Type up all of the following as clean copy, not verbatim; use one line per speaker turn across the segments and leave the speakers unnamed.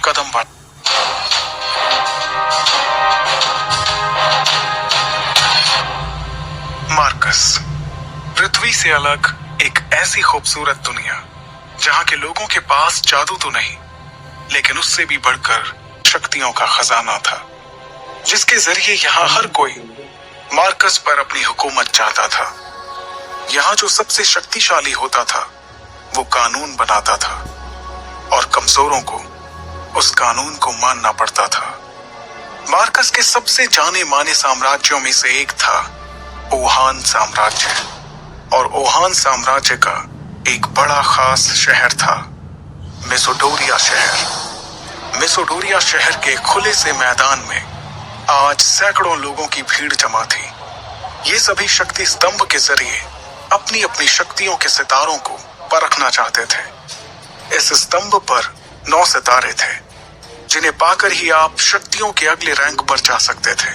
कदम बढ़। मार्कस, पृथ्वी से अलग एक ऐसी खूबसूरत दुनिया जहां के लोगों के पास जादू तो नहीं, लेकिन उससे भी बढ़कर शक्तियों का खजाना था, जिसके जरिए यहां हर कोई मार्कस पर अपनी हुकूमत चाहता था। यहां जो सबसे शक्तिशाली होता था वो कानून बनाता था और कमजोरों को उस कानून को मानना पड़ता था। मार्कस के सबसे जाने माने साम्राज्यों में से एक था ओहान साम्राज्य, और ओहान साम्राज्य का एक बड़ा खास शहर था मेसोडोरिया शहर। मेसोडोरिया शहर के खुले से मैदान में आज सैकड़ों लोगों की भीड़ जमा थी। ये सभी शक्ति स्तंभ के जरिए अपनी अपनी शक्तियों के सितारों को परखना चाहते थे। इस स्तंभ पर 9 सितारे थे, जिन्हें पाकर ही आप शक्तियों के अगले रैंक पर जा सकते थे।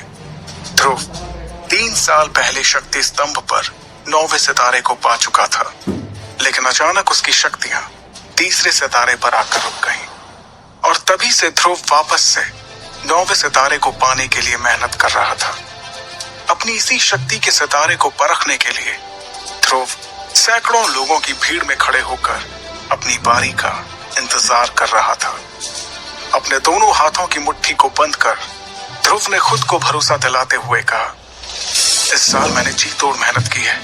ध्रुव 3 साल पहले शक्ति स्तंभ पर 9वें सितारे को पा चुका था, लेकिन अचानक उसकी शक्तियां तीसरे सितारे पर आकर रुक गईं, और तभी से ध्रुव वापस से 9वें सितारे को पाने के लिए मेहनत कर रहा था। अपनी इसी शक्ति के सितारे को परखने के लिए ध्रुव सैकड़ों लोगों की भीड़ में खड़े होकर अपनी बारी का इंतजार कर रहा था। अपने दोनों हाथों की मुट्ठी को बंद कर ध्रुव ने खुद को भरोसा दिलाते हुए कहा, इस साल मैंने जी तोड़ मेहनत की है।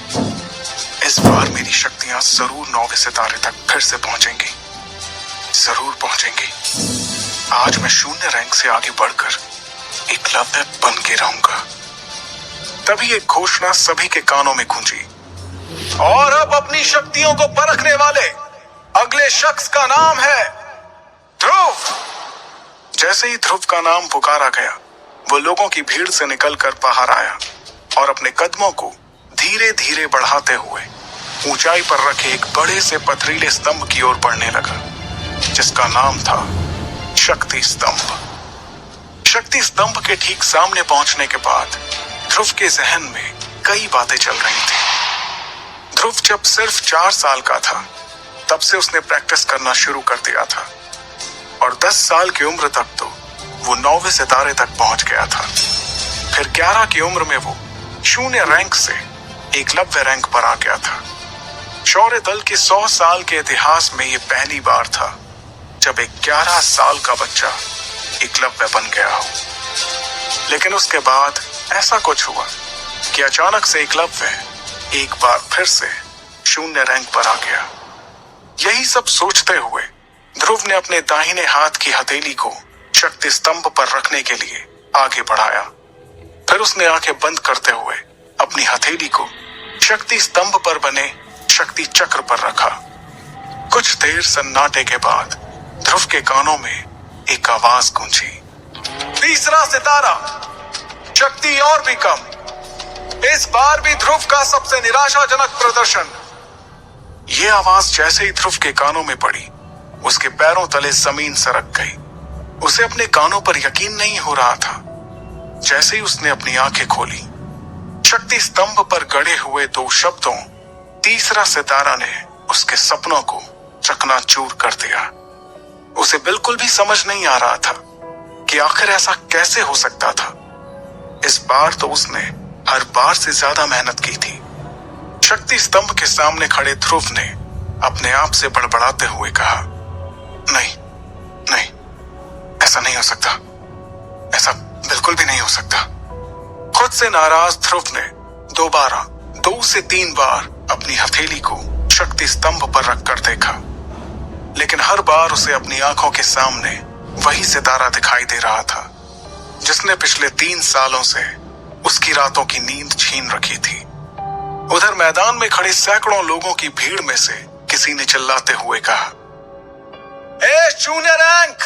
इस बार मेरी शक्तियां जरूर 9वें सितारे तक फिर से पहुंचेंगी, जरूर पहुंचेंगी। आज मैं शून्य रैंक से आगे बढ़कर एकलव्य बन के रहूंगा। तभी एक घोषणा सभी के कानों में गूंजी, और अब अपनी शक्तियों को परखने वाले अगले शख्स का नाम है ध्रुव। जैसे ही ध्रुव का नाम पुकारा गया, वो लोगों की भीड़ से निकलकर बाहर आया और अपने कदमों को धीरे धीरे बढ़ाते हुए ऊंचाई पर रखे एक बड़े से पथरीले स्तंभ की ओर बढ़ने लगा, जिसका नाम था शक्ति स्तंभ। शक्ति स्तंभ के ठीक सामने पहुंचने के बाद ध्रुव के जहन में कई बातें चल रही थी। ध्रुव जब सिर्फ 4 साल का था, तब से उसने प्रैक्टिस करना शुरू कर दिया था, और 10 साल की उम्र तक तो वो 9वें सितारे तक पहुंच गया था। फिर 11 की उम्र में वो शून्य रैंक से एकलव्य रैंक पर आ गया था। शौर्य दल के 100 साल के इतिहास में ये पहली बार था जब एक 11 साल का बच्चा एकलव्य बन गया हो। लेकिन उसके बाद ऐसा कुछ हुआ कि अचानक से एकलव्य एक बार फिर से शून्य रैंक पर आ गया। यही सब सोचते हुए ध्रुव ने अपने दाहिने हाथ की हथेली को शक्ति स्तंभ पर रखने के लिए आगे बढ़ाया। फिर उसने आंखें बंद करते हुए अपनी हथेली को शक्ति स्तंभ पर बने शक्ति चक्र पर रखा। कुछ देर सन्नाटे के बाद ध्रुव के कानों में एक आवाज गूंजी, तीसरा सितारा, शक्ति और भी कम। इस बार भी ध्रुव का सबसे निराशाजनक प्रदर्शन। यह आवाज जैसे ही ध्रुव के कानों में पड़ी, उसके पैरों तले जमीन सरक गई। उसे अपने कानों पर यकीन नहीं हो रहा था। जैसे ही उसने अपनी आंखें खोली, शक्ति स्तंभ पर गड़े हुए 2 शब्दों तीसरा सितारा ने उसके सपनों को चकनाचूर कर दिया। उसे बिल्कुल भी समझ नहीं आ रहा था कि आखिर ऐसा कैसे हो सकता था। इस बार तो उसने हर बार से ज्यादा मेहनत की थी। शक्ति स्तंभ के सामने खड़े ध्रुव ने अपने आप से बड़बड़ाते हुए कहा, नहीं नहीं, ऐसा नहीं हो सकता, ऐसा बिल्कुल भी नहीं हो सकता। खुद से नाराज ध्रुव ने दोबारा 2 से 3 बार अपनी हथेली को शक्ति स्तंभ पर रखकर देखा, लेकिन हर बार उसे अपनी आंखों के सामने वही सितारा दिखाई दे रहा था जिसने पिछले 3 सालों से उसकी रातों की नींद छीन रखी थी। उधर मैदान में खड़े सैकड़ों लोगों की भीड़ में से किसी ने चिल्लाते हुए कहा, ए शून्य रैंक,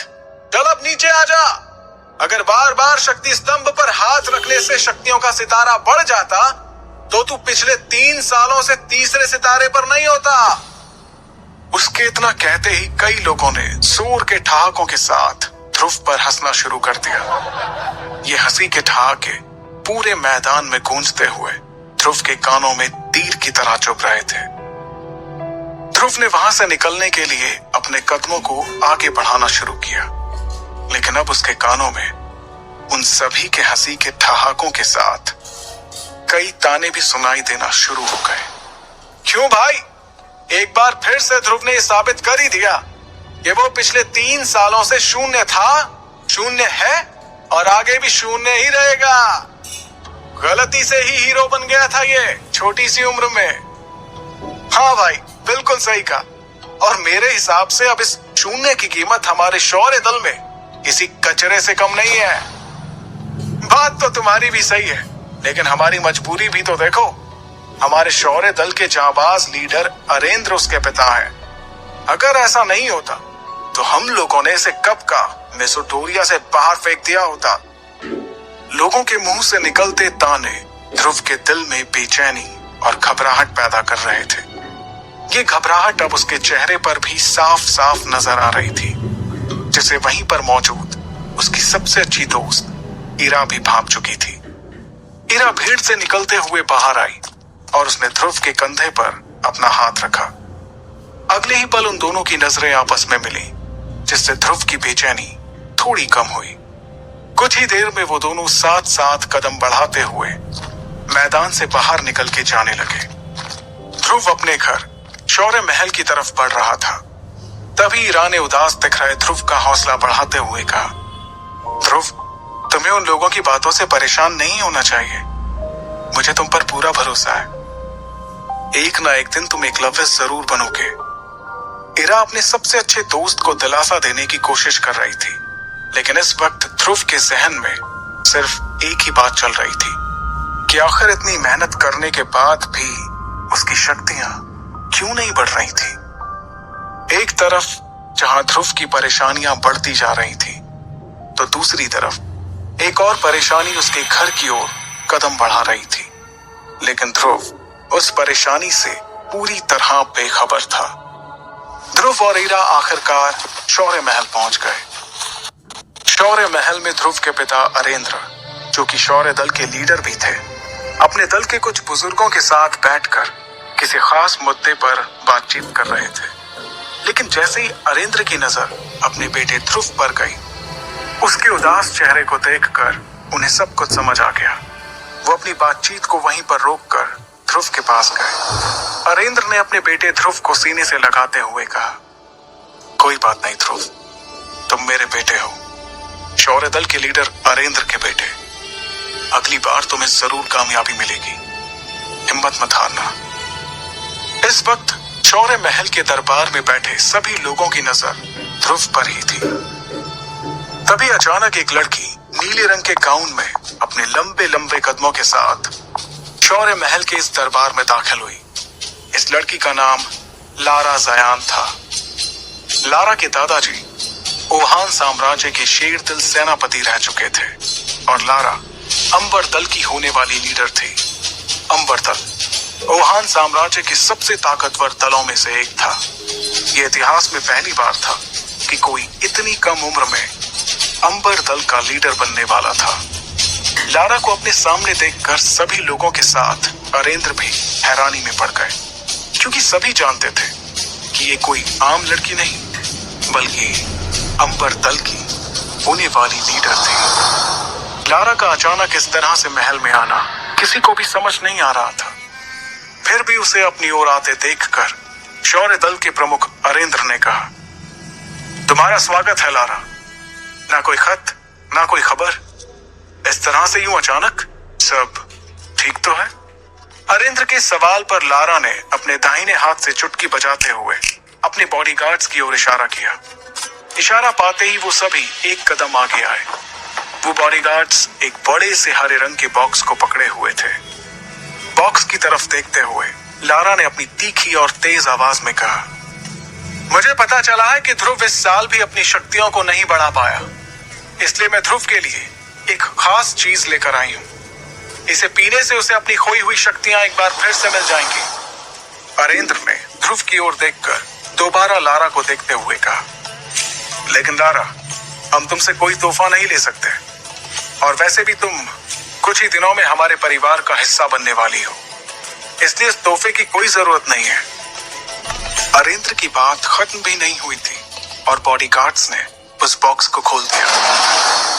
चल अब नीचे आ जा। अगर बार बार शक्ति स्तंभ पर हाथ रखने से शक्तियों का सितारा बढ़ जाता तो तू पिछले 3 सालों से तीसरे सितारे पर नहीं होता। उसके इतना कहते ही कई लोगों ने जोर के ठहाकों के साथ ध्रुव पर हंसना शुरू कर दिया। ये हंसी के ठहाके पूरे मैदान में गूंजते हुए ध्रुव के कानों में तीर की तरह चुभ रहे थे। ध्रुव ने वहां से निकलने के लिए अपने कदमों को आगे बढ़ाना शुरू किया, लेकिन अब उसके कानों में उन सभी के हंसी के ठहाकों के साथ कई ताने भी सुनाई देना शुरू हो गए। क्यों भाई, एक बार फिर से ध्रुव ने साबित कर ही दिया कि वो पिछले 3 सालों से शून्य था, शून्य है और आगे भी शून्य ही रहेगा। गलती से ही हीरो बन गया था ये छोटी सी उम्र में। हाँ भाई, बिल्कुल सही कहा। और मेरे हिसाब से अब इस शून्य की कीमत हमारे शौर्य दल में किसी कचरे से कम नहीं है। बात तो तुम्हारी भी सही है, लेकिन हमारी मजबूरी भी तो देखो। हमारे शौर्य दल के जांबाज लीडर अरेंद्र उसके पिता हैं। अगर ऐसा नहीं होता तो हम लोगों ने इसे कब का मेसोटोरिया से बाहर फेंक दिया होता। लोगों के मुंह से निकलते ताने ध्रुव के दिल में बेचैनी और घबराहट पैदा कर रहे थे। ये घबराहट अब उसके चेहरे पर भी साफ साफ नजर आ रही थी, जिसे वहीं पर मौजूद उसकी सबसे अच्छी दोस्त इरा भी भांप चुकी थी। इरा भीड़ से निकलते हुए बाहर आई और उसने ध्रुव के कंधे पर अपना हाथ रखा। अगले ही पल उन दोनों की नजरें आपस में मिली, जिससे ध्रुव की बेचैनी थोड़ी कम हुई। कुछ ही देर में वो दोनों साथ साथ कदम बढ़ाते हुए मैदान से बाहर निकल के जाने लगे। ध्रुव अपने घर शौर्य महल की तरफ बढ़ रहा था। तभी ईरा ने उदास दिख रहे ध्रुव का हौसला बढ़ाते हुए कहा, ध्रुव, तुम्हें उन लोगों की बातों से परेशान नहीं होना चाहिए। मुझे तुम पर पूरा भरोसा है। एक ना एक दिन तुम एकलव्य जरूर बनोगे। इरा अपने सबसे अच्छे दोस्त को दिलासा देने की कोशिश कर रही थी, लेकिन इस वक्त ध्रुव के जहन में सिर्फ एक ही बात चल रही थी कि आखिर इतनी मेहनत करने के बाद भी उसकी शक्तियां क्यों नहीं बढ़ रही थी। एक तरफ जहां ध्रुव की परेशानियां बढ़ती जा रही थी, तो दूसरी तरफ एक और परेशानी उसके घर की ओर कदम बढ़ा रही थी। लेकिन ध्रुव उस परेशानी से पूरी तरह बेखबर था। ध्रुव और ईरा आखिरकार शौर्य महल पहुंच गए। शौर्य महल में ध्रुव के पिता अरेंद्र, जो कि शौर्य दल के लीडर भी थे, अपने दल के कुछ बुजुर्गों के साथ बैठकर किसी खास मुद्दे पर बातचीत कर रहे थे। लेकिन जैसे ही अरेंद्र की नजर अपने बेटे ध्रुव पर गई, उसके उदास चेहरे को देखकर उन्हें सब कुछ समझ आ गया। वो अपनी बातचीत को वहीं पर रोककर ध्रुव के पास गए। अरेंद्र ने अपने बेटे ध्रुव को सीने से लगाते हुए कहा, कोई बात नहीं ध्रुव, तुम मेरे बेटे हो, शौर्य दल के लीडर अरेंद्र के बेटे। अगली बार तुम्हें जरूर कामयाबी मिलेगी, हिम्मत मत हारना। इस वक्त शौर्य महल के दरबार में बैठे सभी लोगों की नजर ध्रुव पर ही थी। तभी अचानक एक लड़की नीले रंग के गाउन में अपने लंबे लंबे कदमों के साथ शौर्य महल के इस दरबार में दाखिल हुई। इस लड़की का नाम लारा जयान था। लारा के दादाजी ओहान साम्राज्य के शेर दिल सेनापति रह चुके थे और लारा अंबर दल की होने वाली लीडर थी। अंबर दल ओहान साम्राज्य के सबसे ताकतवर दलों में से एक था। यह इतिहास में पहली बार था कि कोई इतनी कम उम्र में अंबर दल का लीडर बनने वाला था। लारा को अपने सामने देखकर सभी लोगों के साथ अरेंद्र भी हैरानी में पड़ गए, क्योंकि सभी जानते थे कि ये कोई आम लड़की नहीं, बल्कि अंबर दल की होने वाली लीडर थी। लारा का अचानक इस तरह से महल में आना किसी को भी समझ नहीं आ रहा था। फिर भी उसे अपनी ओर आते देखकर शौर्य दल के प्रमुख अरेंद्र ने कहा, तुम्हारा स्वागत है लारा। ना कोई खत, ना कोई खबर, इस तरह से यूं अचानक, सब ठीक तो है? अरेंद्र के सवाल पर लारा ने अपने दाहिने हाथ से चुटकी बजाते हुए अपने बॉडीगार्ड्स की ओर इशारा किया। इशारा पाते ही वो सभी एक कदम आगे आए। वो बॉडीगार्ड्स एक बड़े से हरे रंग के बॉक्स को पकड़े हुए थे। बॉक्स की तरफ देखते हुए लारा ने अपनी तीखी और तेज आवाज में कहा, मुझे पता चला है कि ध्रुव इस साल भी अपनी शक्तियों को नहीं बढ़ा पाया, इसलिए मैं ध्रुव के लिए एक खास चीज लेकर आई हूं। इसे पीने से उसे अपनी खोई हुई शक्तियां एक बार फिर से मिल जाएंगी। अरेंद्र ने ध्रुव की ओर देखकर दोबारा लारा को देखते हुए कहा, लेकिन लारा, हम तुमसे कोई तोहफा नहीं ले सकते, और वैसे भी तुम कुछ ही दिनों में हमारे परिवार का हिस्सा बनने वाली हो, इसलिए इस तोहफे की कोई जरूरत नहीं है। अरेंद्र की बात खत्म भी नहीं हुई थी और बॉडीगार्ड्स ने उस बॉक्स को खोल दिया।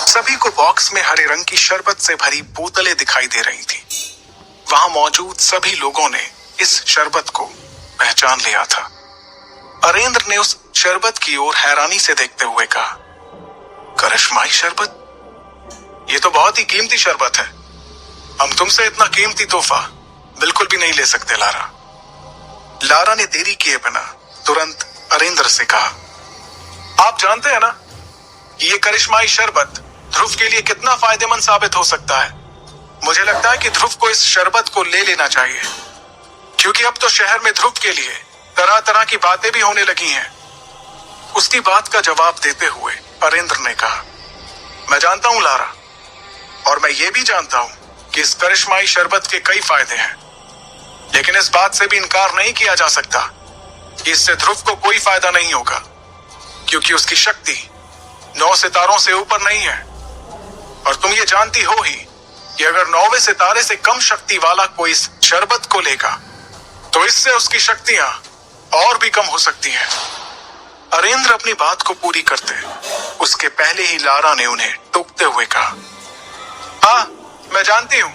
सभी को बॉक्स में हरे रंग की शरबत से भरी बोतलें दिखाई दे रही थी। वहां मौजूद सभी लोगों ने इस शरबत को पहचान लिया था। अरेंद्र ने उस शरबत की ओर हैरानी से देखते हुए कहा, करिश्माई शरबत? ये तो बहुत ही कीमती शरबत है। हम तुमसे इतना कीमती तोहफा बिल्कुल भी नहीं ले सकते लारा। लारा ने देरी किए बिना तुरंत अरेंद्र से कहा, आप जानते हैं ना, ये करिश्माई शरबत ध्रुव के लिए कितना फायदेमंद साबित हो सकता है। मुझे लगता है कि ध्रुव को इस शरबत को ले लेना चाहिए, क्योंकि अब तो शहर में ध्रुव के लिए तरह तरह की बातें भी होने लगी हैं। उसकी बात का जवाब देते हुए अरेंद्र ने कहा, मैं जानता हूं लारा, और मैं ये भी जानता हूं कि इस करिश्माई शरबत के कई फायदे हैं, लेकिन इस बात से भी इनकार नहीं किया जा सकता कि इससे ध्रुव को कोई फायदा नहीं होगा, क्योंकि उसकी शक्ति 9 सितारों से ऊपर नहीं है। और तुम ये जानती हो ही कि अगर 9वें सितारे से कम शक्ति वाला कोई इस शरबत को लेगा तो इससे उसकी शक्तियां और भी कम हो सकती हैं। अरेंद्र अपनी बात को पूरी करते उसके पहले ही लारा ने उन्हें टोकते हुए कहा, हाँ, मैं जानती हूं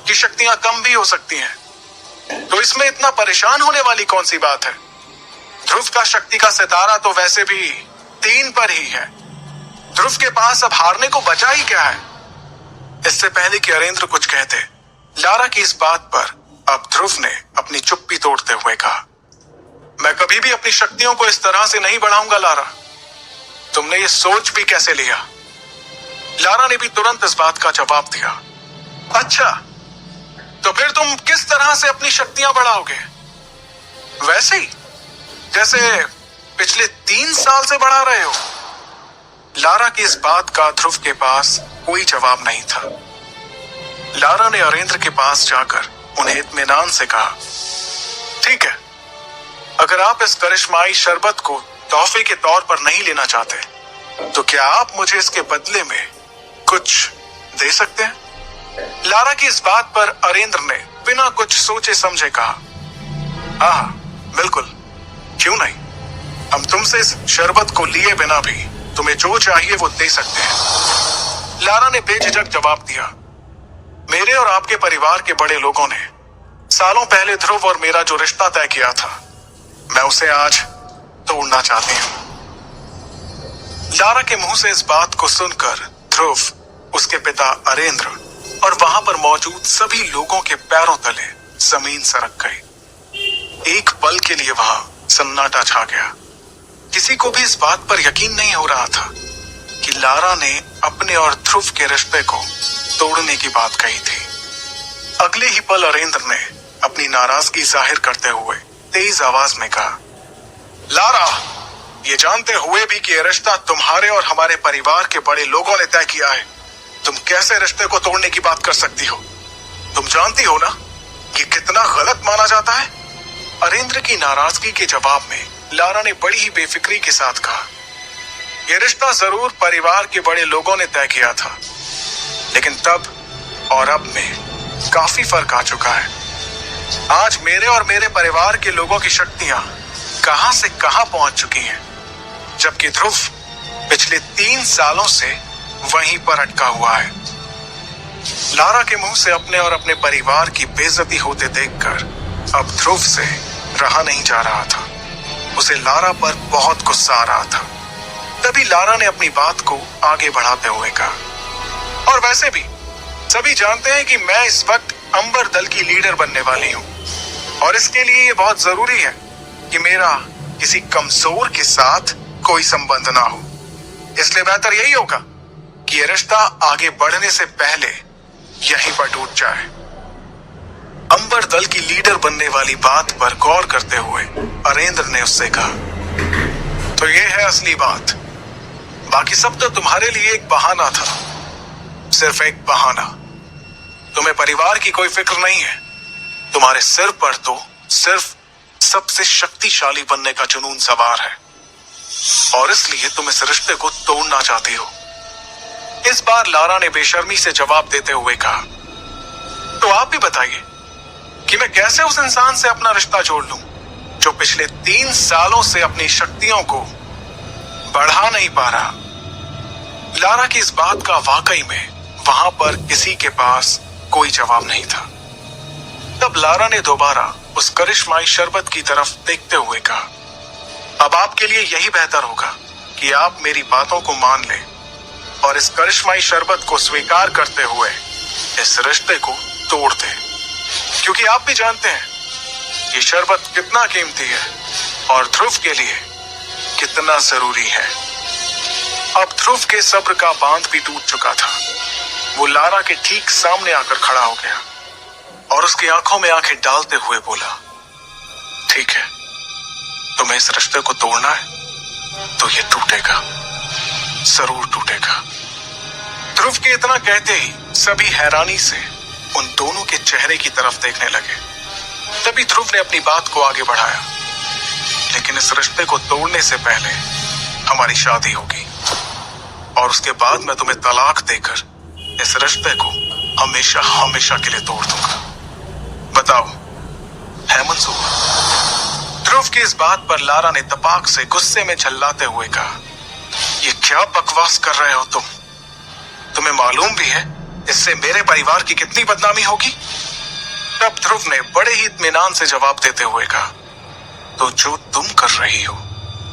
कि शक्तियां कम भी हो सकती हैं, तो इसमें इतना परेशान होने वाली कौन सी बात है। ध्रुव का शक्ति का सितारा तो वैसे भी 3 पर ही है। ध्रुव के पास अब हारने को बचा ही क्या है। इससे पहले कि अरेंद्र कुछ कहते, लारा की इस बात पर अब ध्रुव ने अपनी चुप्पी तोड़ते हुए कहा, मैं कभी भी अपनी शक्तियों को इस तरह से नहीं बढ़ाऊंगा लारा। तुमने ये सोच भी कैसे लिया? लारा ने भी तुरंत इस बात का जवाब दिया, अच्छा, तो फिर तुम किस तरह से अपनी शक्तियां बढ़ाओगे? वैसे ही जैसे पिछले 3 साल से बढ़ा रहे हो। लारा की इस बात का ध्रुव के पास कोई जवाब नहीं था। लारा ने अरेंद्र के पास जाकर उन्हें इत्मीनान से कहा, ठीक है, अगर आप इस करिश्माई शरबत को तोहफे के तौर पर नहीं लेना चाहते तो क्या आप मुझे इसके बदले में कुछ दे सकते हैं? लारा की इस बात पर अरेंद्र ने बिना कुछ सोचे समझे कहा, हाँ, बिल्कुल, क्यों नहीं। हम तुमसे इस शरबत को लिए बिना भी तुम्हें जो चाहिए वो दे सकते हैं। लारा ने बेझिझक जवाब दिया, मेरे और आपके परिवार के बड़े लोगों ने सालों पहले ध्रुव और मेरा जो रिश्ता तय किया था, मैं उसे आज तोड़ना चाहती हूं। लारा के मुंह से इस बात को सुनकर ध्रुव, उसके पिता अरेंद्र और वहां पर मौजूद सभी लोगों के पैरों तले जमीन सरक गई। एक पल के लिए वहां सन्नाटा छा गया। किसी को भी इस बात पर यकीन नहीं हो रहा था कि लारा ने अपने और ध्रुव के रिश्ते को तोड़ने की बात कही थी। अगले ही पल अरेंद्र ने अपनी नाराजगी जाहिर करते हुए तेज आवाज में कहा, लारा, ये जानते हुए भी कि यह रिश्ता तुम्हारे और हमारे परिवार के बड़े लोगों ने तय किया है, तुम कैसे रिश्ते को तोड़ने की बात कर सकती हो? तुम जानती हो ना ये कितना गलत माना जाता है? अरेंद्र की नाराजगी के जवाब में लारा ने बड़ी ही बेफिक्री के साथ कहा, यह रिश्ता जरूर परिवार के बड़े लोगों ने तय किया था, लेकिन तब और अब में काफी फर्क आ चुका है। आज मेरे और मेरे परिवार के लोगों की शक्तियां कहां से कहां पहुंच चुकी हैं, जबकि ध्रुव पिछले 3 सालों से वहीं पर अटका हुआ है। लारा के मुंह से अपने और अपने परिवार की बेइज्जती होते देखकर अब ध्रुव से रहा नहीं जा रहा था। उसे लारा पर बहुत गुस्सा आ रहा था। तभी लारा ने अपनी बात को आगे बढ़ाते हुए कहा, और वैसे भी सभी जानते हैं कि मैं इस वक्त अंबर दल की लीडर बनने वाली हूं, और इसके लिए ये बहुत जरूरी है कि मेरा किसी कमजोर के साथ कोई संबंध ना हो। इसलिए बेहतर यही होगा कि यह रिश्ता आगे बढ़ने से पहले यहीं पर टूट जाए। अंबर दल की लीडर बनने वाली बात पर गौर करते हुए अरेंद्र ने उससे कहा, तो ये है असली बात, बाकी सब तो तुम्हारे लिए एक बहाना था, सिर्फ एक बहाना। तुम्हें परिवार की कोई फिक्र नहीं है। तुम्हारे सिर पर तो सिर्फ सबसे शक्तिशाली बनने का जुनून सवार है, और इसलिए तुम इस रिश्ते को तोड़ना चाहती हो। इस बार लारा ने बेशर्मी से जवाब देते हुए कहा, तो आप भी बताइए कि मैं कैसे उस इंसान से अपना रिश्ता जोड़ लूं जो पिछले 3 सालों से अपनी शक्तियों को बढ़ा नहीं पा रहा, लारा की इस बात का वाकई में वहां पर किसी के पास कोई जवाब नहीं था। तब लारा ने दोबारा उस करिश्माई शरबत की तरफ देखते हुए कहा, अब आपके लिए यही बेहतर होगा कि आप मेरी बातों को मान लें और इस करिश्माई शरबत को स्वीकार करते हुए इस रिश्ते को तोड़ दें, क्योंकि आप भी जानते हैं ये शरबत कितना कीमती है और ध्रुव के लिए कितना जरूरी है। अब ध्रुव के सब्र का बांध भी टूट चुका था। वो लारा के ठीक सामने आकर खड़ा हो गया और उसकी आंखों में आंखें डालते हुए बोला, ठीक है, तुम्हें इस रिश्ते को तोड़ना है तो ये टूटेगा, जरूर टूटेगा। ध्रुव के इतना कहते ही सभी हैरानी से उन दोनों के चेहरे की तरफ देखने लगे। तभी ध्रुव ने अपनी बात को आगे बढ़ाया, लेकिन इस रिश्ते को तोड़ने से पहले हमारी शादी होगी और उसके बाद मैं तुम्हें तलाक देकर इस रिश्ते को हमेशा हमेशा के लिए तोड़ दूंगा। बताओ, है मंजूर? ध्रुव की इस बात पर लारा ने तपाक से गुस्से में झल्लाते हुए कहा, ये क्या बकवास कर रहे हो तुम? तुम्हें मालूम भी है इससे मेरे परिवार की कितनी बदनामी होगी? तब ध्रुव ने बड़े ही इत्मीनान से जवाब देते हुए कहा, तो जो तुम कर रही हो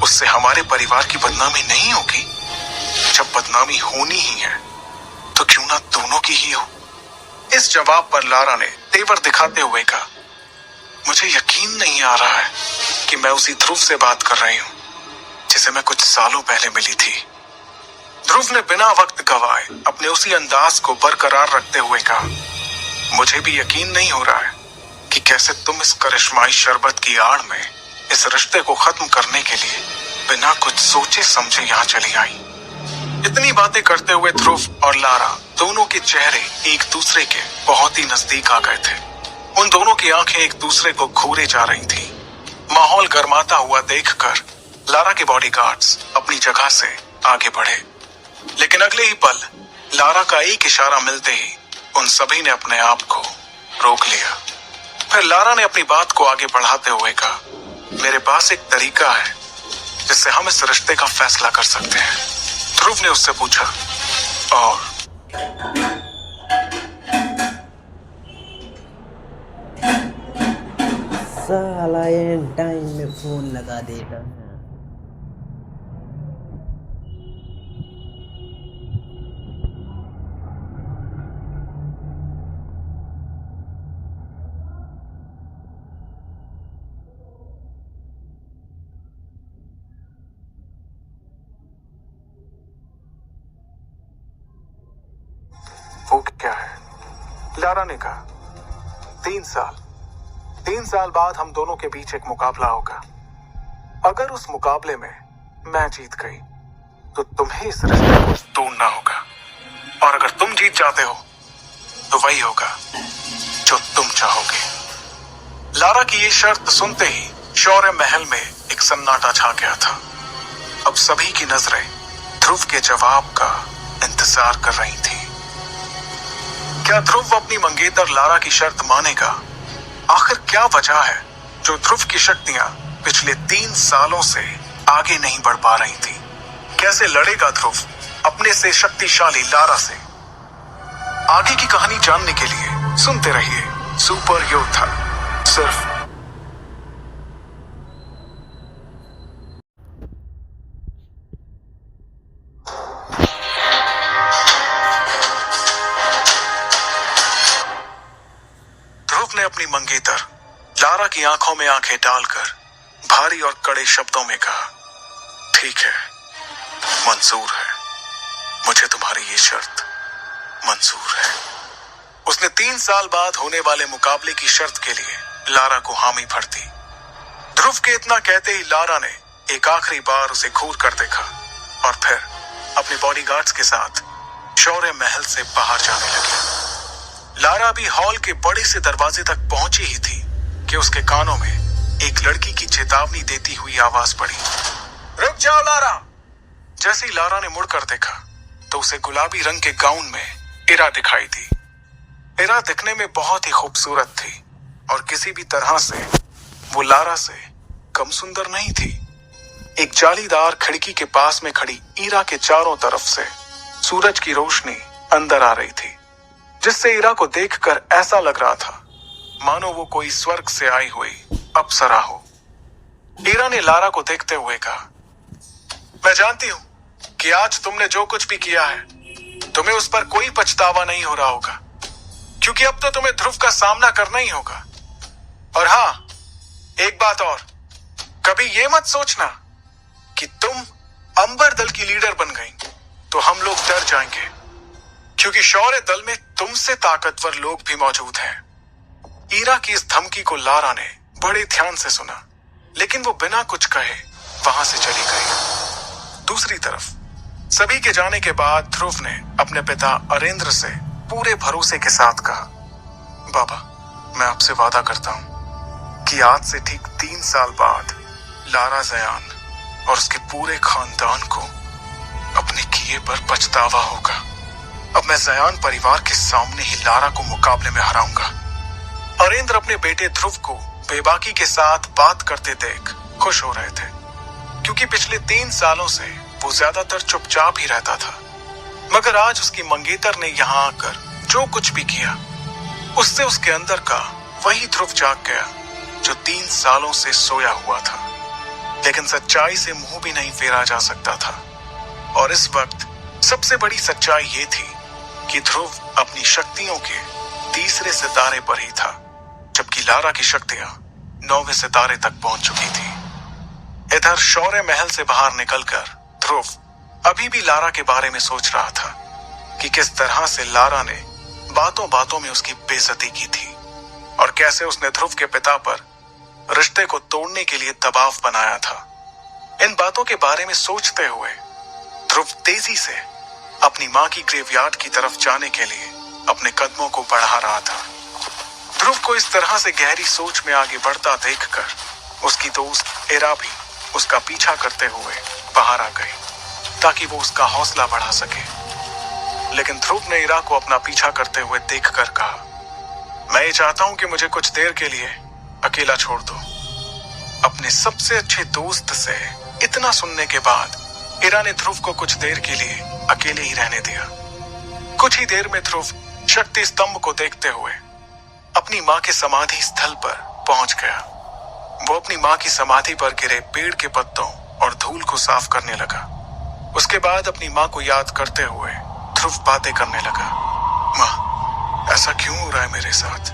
उससे हमारे परिवार की बदनामी नहीं होगी? जब बदनामी होनी ही है तो क्यों ना दोनों की ही हो। इस जवाब पर लारा ने तेवर दिखाते हुए कहा, मुझे यकीन नहीं आ रहा है कि मैं उसी ध्रुव से बात कर रही हूं जिसे मैं कुछ सालों पहले मिली थी। ध्रुव ने बिना वक्त गवाए अपने उसी अंदाज को बरकरार रखते हुए कहा, मुझे भी यकीन नहीं हो रहा है कि कैसे तुम इस करिश्माई शरबत की आड़ में इस रिश्ते को खत्म करने के लिए बिना कुछ सोचे समझे यहाँ चली आई। इतनी बातें करते हुए ध्रुव और लारा दोनों के चेहरे एक दूसरे के बहुत ही नजदीक आ गए थे। उन दोनों की आंखें एक दूसरे को घूरे जा रही थी। माहौल गर्माता हुआ देखकर लारा के बॉडीगार्ड्स अपनी जगह से आगे बढ़े, लेकिन अगले ही पल लारा का एक इशारा मिलते ही उन सभी ने अपने आप को रोक लिया। फिर लारा ने अपनी बात को आगे बढ़ाते हुए कहा, मेरे पास एक तरीका है जिससे हम इस रिश्ते का फैसला कर सकते हैं। ध्रुव ने उससे पूछा, और
साला एंड टाइम में फोन लगा देगा।
वो क्या है? लारा ने कहा, 3 साल बाद हम दोनों के बीच एक मुकाबला होगा। अगर उस मुकाबले में मैं जीत गई तो तुम्हें इस रिश्ते को तोड़ना होगा, और अगर तुम जीत जाते हो तो वही होगा जो तुम चाहोगे। लारा की ये शर्त सुनते ही शौर्य महल में एक सन्नाटा छा गया था। अब सभी की नजरें ध्रुव के जवाब का इंतजार कर रही थी। क्या ध्रुव अपनी मंगेतर लारा की शर्त मानेगा? आखिर क्या वजह है जो ध्रुव की शक्तियां पिछले 3 सालों से आगे नहीं बढ़ पा रही थी? कैसे लड़ेगा ध्रुव अपने से शक्तिशाली लारा से? आगे की कहानी जानने के लिए सुनते रहिए सुपर योद्धा, सिर्फ ध्रुव ने अपनी मंगेतर लारा की आंखों में आंखें डालकर भारी और कड़े शब्दों में कहा, ठीक है, मंजूर है, मुझे तुम्हारी ये शर्त मंजूर है। उसने 3 साल बाद होने वाले मुकाबले की शर्त के लिए लारा को हामी भर दी। ध्रुव के इतना कहते ही लारा ने एक आखिरी बार उसे घूर कर देखा और फिर अपने बॉडीगार्ड्स के साथ शौर्य महल से बाहर जाने लगी। लारा भी हॉल के बड़े से दरवाजे तक पहुंची ही थी कि उसके कानों में एक लड़की की चेतावनी देती हुई आवाज पड़ी, रुक जाओ लारा। जैसे ही लारा ने मुड़कर देखा तो उसे गुलाबी रंग के गाउन में इरा दिखाई दी। इरा दिखने में बहुत ही खूबसूरत थी और किसी भी तरह से वो लारा से कम सुंदर नहीं थी। एक जालीदार खिड़की के पास में खड़ी इरा के चारों तरफ से सूरज की रोशनी अंदर आ रही थी, जिससे ईरा को देखकर ऐसा लग रहा था मानो वो कोई स्वर्ग से आई हुई अप्सरा हो। ईरा ने लारा को देखते हुए कहा, मैं जानती हूं कि आज तुमने जो कुछ भी किया है, तुम्हें उस पर कोई पछतावा नहीं हो रहा होगा, क्योंकि अब तो तुम्हें ध्रुव का सामना करना ही होगा। और हाँ, एक बात और, कभी ये मत सोचना कि तुम अंबर दल की लीडर बन गई तो हम लोग डर जाएंगे, क्योंकि शौर्य दल में तुमसे ताकतवर लोग भी मौजूद हैं। ईरा की इस धमकी को लारा ने बड़े ध्यान से सुना, लेकिन वो बिना कुछ कहे वहां से चली गई। दूसरी तरफ सभी के जाने के बाद ध्रुव ने अपने पिता अरेंद्र से पूरे भरोसे के साथ कहा, बाबा, मैं आपसे वादा करता हूं कि आज से ठीक 3 साल बाद लारा जयान और उसके पूरे खानदान को अपने किए पर पछतावा होगा। अब मैं जयान परिवार के सामने ही लारा को मुकाबले में हराऊंगा। अरेंद्र अपने बेटे ध्रुव को बेबाकी के साथ बात करते देख खुश हो रहे थे, क्योंकि पिछले 3 सालों से वो ज्यादातर चुपचाप ही रहता था। मगर आज उसकी मंगेतर ने यहाँ आकर जो कुछ भी किया, उससे उसके अंदर का वही ध्रुव जाग गया जो 3 सालों से सोया हुआ था। लेकिन सच्चाई से मुंह भी नहीं फेरा जा सकता था, और इस वक्त सबसे बड़ी सच्चाई ये थी कि ध्रुव अपनी शक्तियों के 3रे सितारे पर ही था, जबकि लारा की शक्तियां 9वें सितारे तक पहुंच चुकी थी। इधर शौर्य महल से बाहर निकलकर ध्रुव अभी भी लारा के बारे में सोच रहा था कि किस तरह से लारा ने बातों बातों में उसकी बेइज्जती की थी, और कैसे उसने ध्रुव के पिता पर रिश्ते को तोड़ने के लिए दबाव बनाया था। इन बातों के बारे में सोचते हुए ध्रुव तेजी से अपनी मां की ग्रेवयार्ड की तरफ जाने के लिए अपने कदमों को बढ़ा रहा था। ध्रुव को इस तरह से गहरी सोच में आगे बढ़ता देखकर उसकी दोस्त ईरा भी उसका पीछा करते हुए बाहर आ गई, ताकि वो उसका हौसला बढ़ा सके। लेकिन ध्रुव ने ईरा को अपना पीछा करते हुए देखकर कहा, मैं ये चाहता हूं कि मुझे कुछ देर के लिए अकेला छोड़ दो। अपने सबसे अच्छे दोस्त से इतना सुनने के बाद ईरा ने ध्रुव को कुछ देर के लिए अकेले ही रहने दिया। कुछ ही देर में ध्रुव शक्ति स्तंभ को देखते हुए अपनी मां के समाधि स्थल पर पहुंच गया। वो अपनी मां की समाधि पर गिरे पेड़ के पत्तों और धूल को साफ करने लगा। उसके बाद अपनी मां को याद करते हुए ध्रुव बातें करने लगा। मां, ऐसा क्यों हो रहा है मेरे साथ?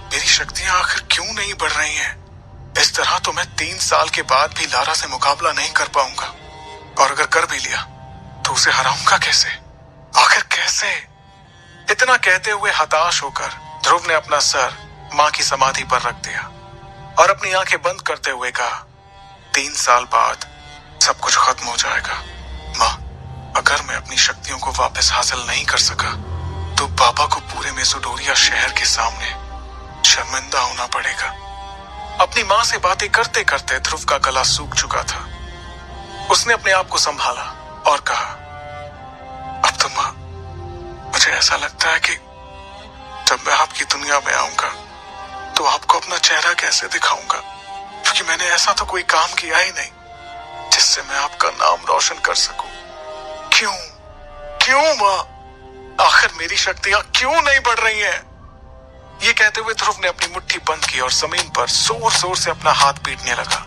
मेरी शक्तियां आखिर क्यों नहीं बढ़ रही हैं? इस तरह तो मैं 3 साल के बाद भी लारा से मुकाबला नहीं कर पाऊंगा, और अगर कर भी लिया तो उसे हराऊंगा कैसे? आखिर कैसे? इतना कहते हुए हताश होकर ध्रुव ने अपना सर मां की समाधि पर रख दिया और अपनी आंखें बंद करते हुए कहा, 3 साल बाद सब कुछ खत्म हो जाएगा। मां, अगर मैं अपनी शक्तियों को वापस हासिल नहीं कर सका तो बाबा को पूरे मेसोडोरिया शहर के सामने शर्मिंदा होना पड़ेगा। अपनी मां से बातें करते करते ध्रुव का गला सूख चुका था। उसने अपने आप को संभाला और कहा, अब तो मां, मुझे ऐसा लगता है कि जब मैं आपकी दुनिया में आऊंगा तो आपको अपना चेहरा कैसे दिखाऊंगा, क्योंकि मैंने ऐसा तो कोई काम किया ही नहीं जिससे मैं आपका नाम रोशन कर सकूं। क्यों क्यों मां, आखिर मेरी शक्तियां क्यों नहीं बढ़ रही हैं? ये कहते हुए ध्रुव ने अपनी मुट्ठी बंद की और जमीन पर जोर जोर से अपना हाथ पीटने लगा।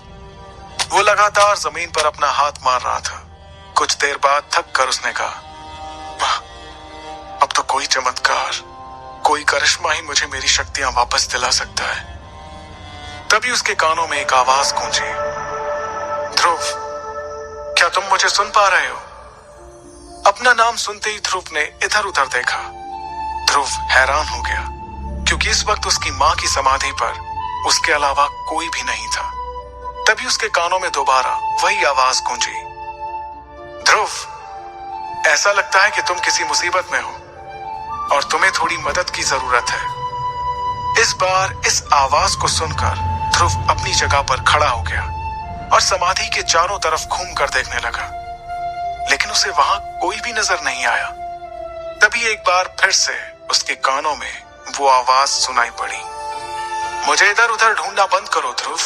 वो लगातार जमीन पर अपना हाथ मार रहा था। कुछ देर बाद थक कर उसने कहा, मां, अब तो कोई चमत्कार, कोई करिश्मा ही मुझे मेरी शक्तियां वापस दिला सकता है। तभी उसके कानों में एक आवाज गूंजी, ध्रुव, क्या तुम मुझे सुन पा रहे हो? अपना नाम सुनते ही ध्रुव ने इधर उधर देखा। ध्रुव हैरान हो गया, क्योंकि इस वक्त उसकी मां की समाधि पर उसके अलावा कोई भी नहीं था। तभी उसके कानों में दोबारा वही आवाज गूंजी, ध्रुव, ऐसा लगता है कि तुम किसी मुसीबत में हो और तुम्हें थोड़ी मदद की जरूरत है। इस बार इस आवाज को सुनकर ध्रुव अपनी जगह पर खड़ा हो गया और समाधि के चारों तरफ घूमकर देखने लगा, लेकिन उसे वहां कोई भी नजर नहीं आया। तभी एक बार फिर से उसके कानों में वो आवाज सुनाई पड़ी, मुझे इधर उधर ढूंढना बंद करो ध्रुव,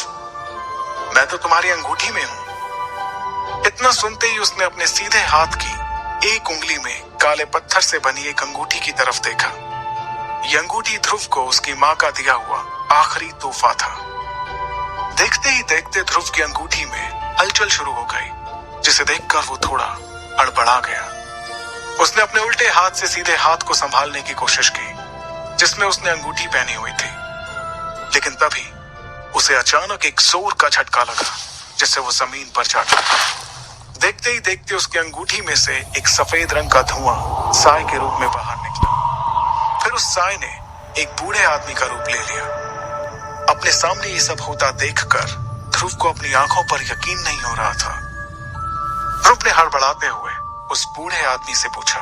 मैं तो तुम्हारी अंगूठी में हूं। इतना सुनते ही उसने अपने सीधे हाथ की एक उंगली में काले पत्थर से बनी एक अंगूठी की तरफ देखा। यह अंगूठी ध्रुव को उसकी माँ का दिया हुआ आखिरी तोहफा था। देखते ही देखते ध्रुव की अंगूठी में हलचल शुरू हो गई, जिसे देखकर वो थोड़ा हड़बड़ा गया। उसने अपने उल्टे हाथ से सीधे हाथ को संभालने की कोशिश की जिसमें उसने अंगूठी पहनी हुई थी, लेकिन तभी उसे अचानक एक जोर का झटका लगा जिससे वो जमीन पर जा गिरा। देखते ही देखते उसकी अंगूठी में से एक सफेद रंग का धुआं साय के रूप में बाहर निकला। फिर उस साय ने एक बूढ़े आदमी का रूप ले लिया। अपने सामने ये सब होता देखकर ध्रुव को अपनी आंखों पर यकीन नहीं हो रहा था। ध्रुव ने हड़बड़ाते हुए उस बूढ़े आदमी से पूछा,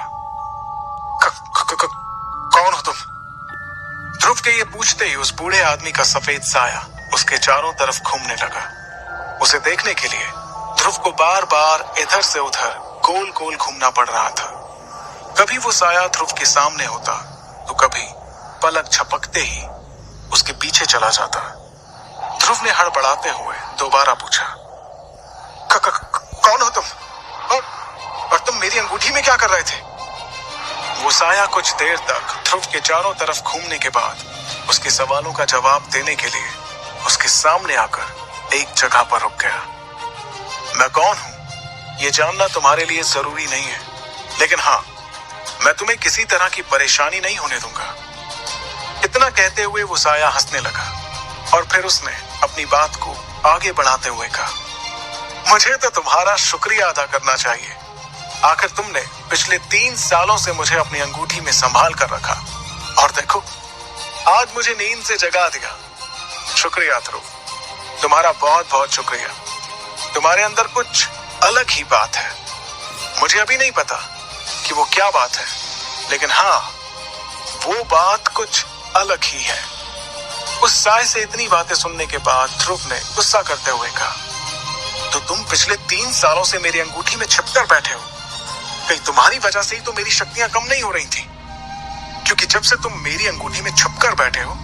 कौन हो तुम? ध्रुव के ये पूछते ही उस बूढ़े आदमी का सफेद साया उसके चारों तरफ घूमने लगा। उसे देखने के लिए ध्रुव को बार बार इधर से उधर गोल गोल घूमना पड़ रहा था। कभी वो साया ध्रुव के सामने होता तो कभी पलक झपकते ही उसके पीछे चला जाता। ध्रुव ने हड़बड़ाते हुए दोबारा पूछा, कौन हो तुम? और तुम मेरी अंगूठी में क्या कर रहे थे? वो साया कुछ देर तक ध्रुव के चारों तरफ घूमने के बाद उसके सवालों का जवाब देने के लिए उसके सामने आकर एक जगह पर रुक गया। मैं कौन हूं ये जानना तुम्हारे लिए जरूरी नहीं है, लेकिन हाँ, मैं तुम्हें किसी तरह की परेशानी नहीं होने दूंगा। इतना कहते हुए वो साया हंसने लगा और फिर उसने अपनी बात को आगे बढ़ाते हुए कहा, मुझे तो तुम्हारा शुक्रिया अदा करना चाहिए। आखिर तुमने पिछले 3 सालों से मुझे अपनी अंगूठी में संभाल कर रखा और देखो, आज मुझे नींद से जगा दिया। शुक्रिया ध्रुव, तुम्हारा बहुत बहुत शुक्रिया। तुम्हारे अंदर कुछ अलग ही बात है। मुझे अभी नहीं पता कि वो क्या बात है, लेकिन हाँ, वो बात कुछ अलग ही है। उस साय से इतनी बातें सुनने के बाद ध्रुव ने गुस्सा करते हुए कहा, तो तुम पिछले 3 सालों से मेरी अंगूठी में छिपकर बैठे हो। कहीं तुम्हारी वजह से ही तो मेरी शक्तियां कम नहीं हो रही थी, क्योंकि जब से तुम मेरी अंगूठी में छुपकर बैठे हो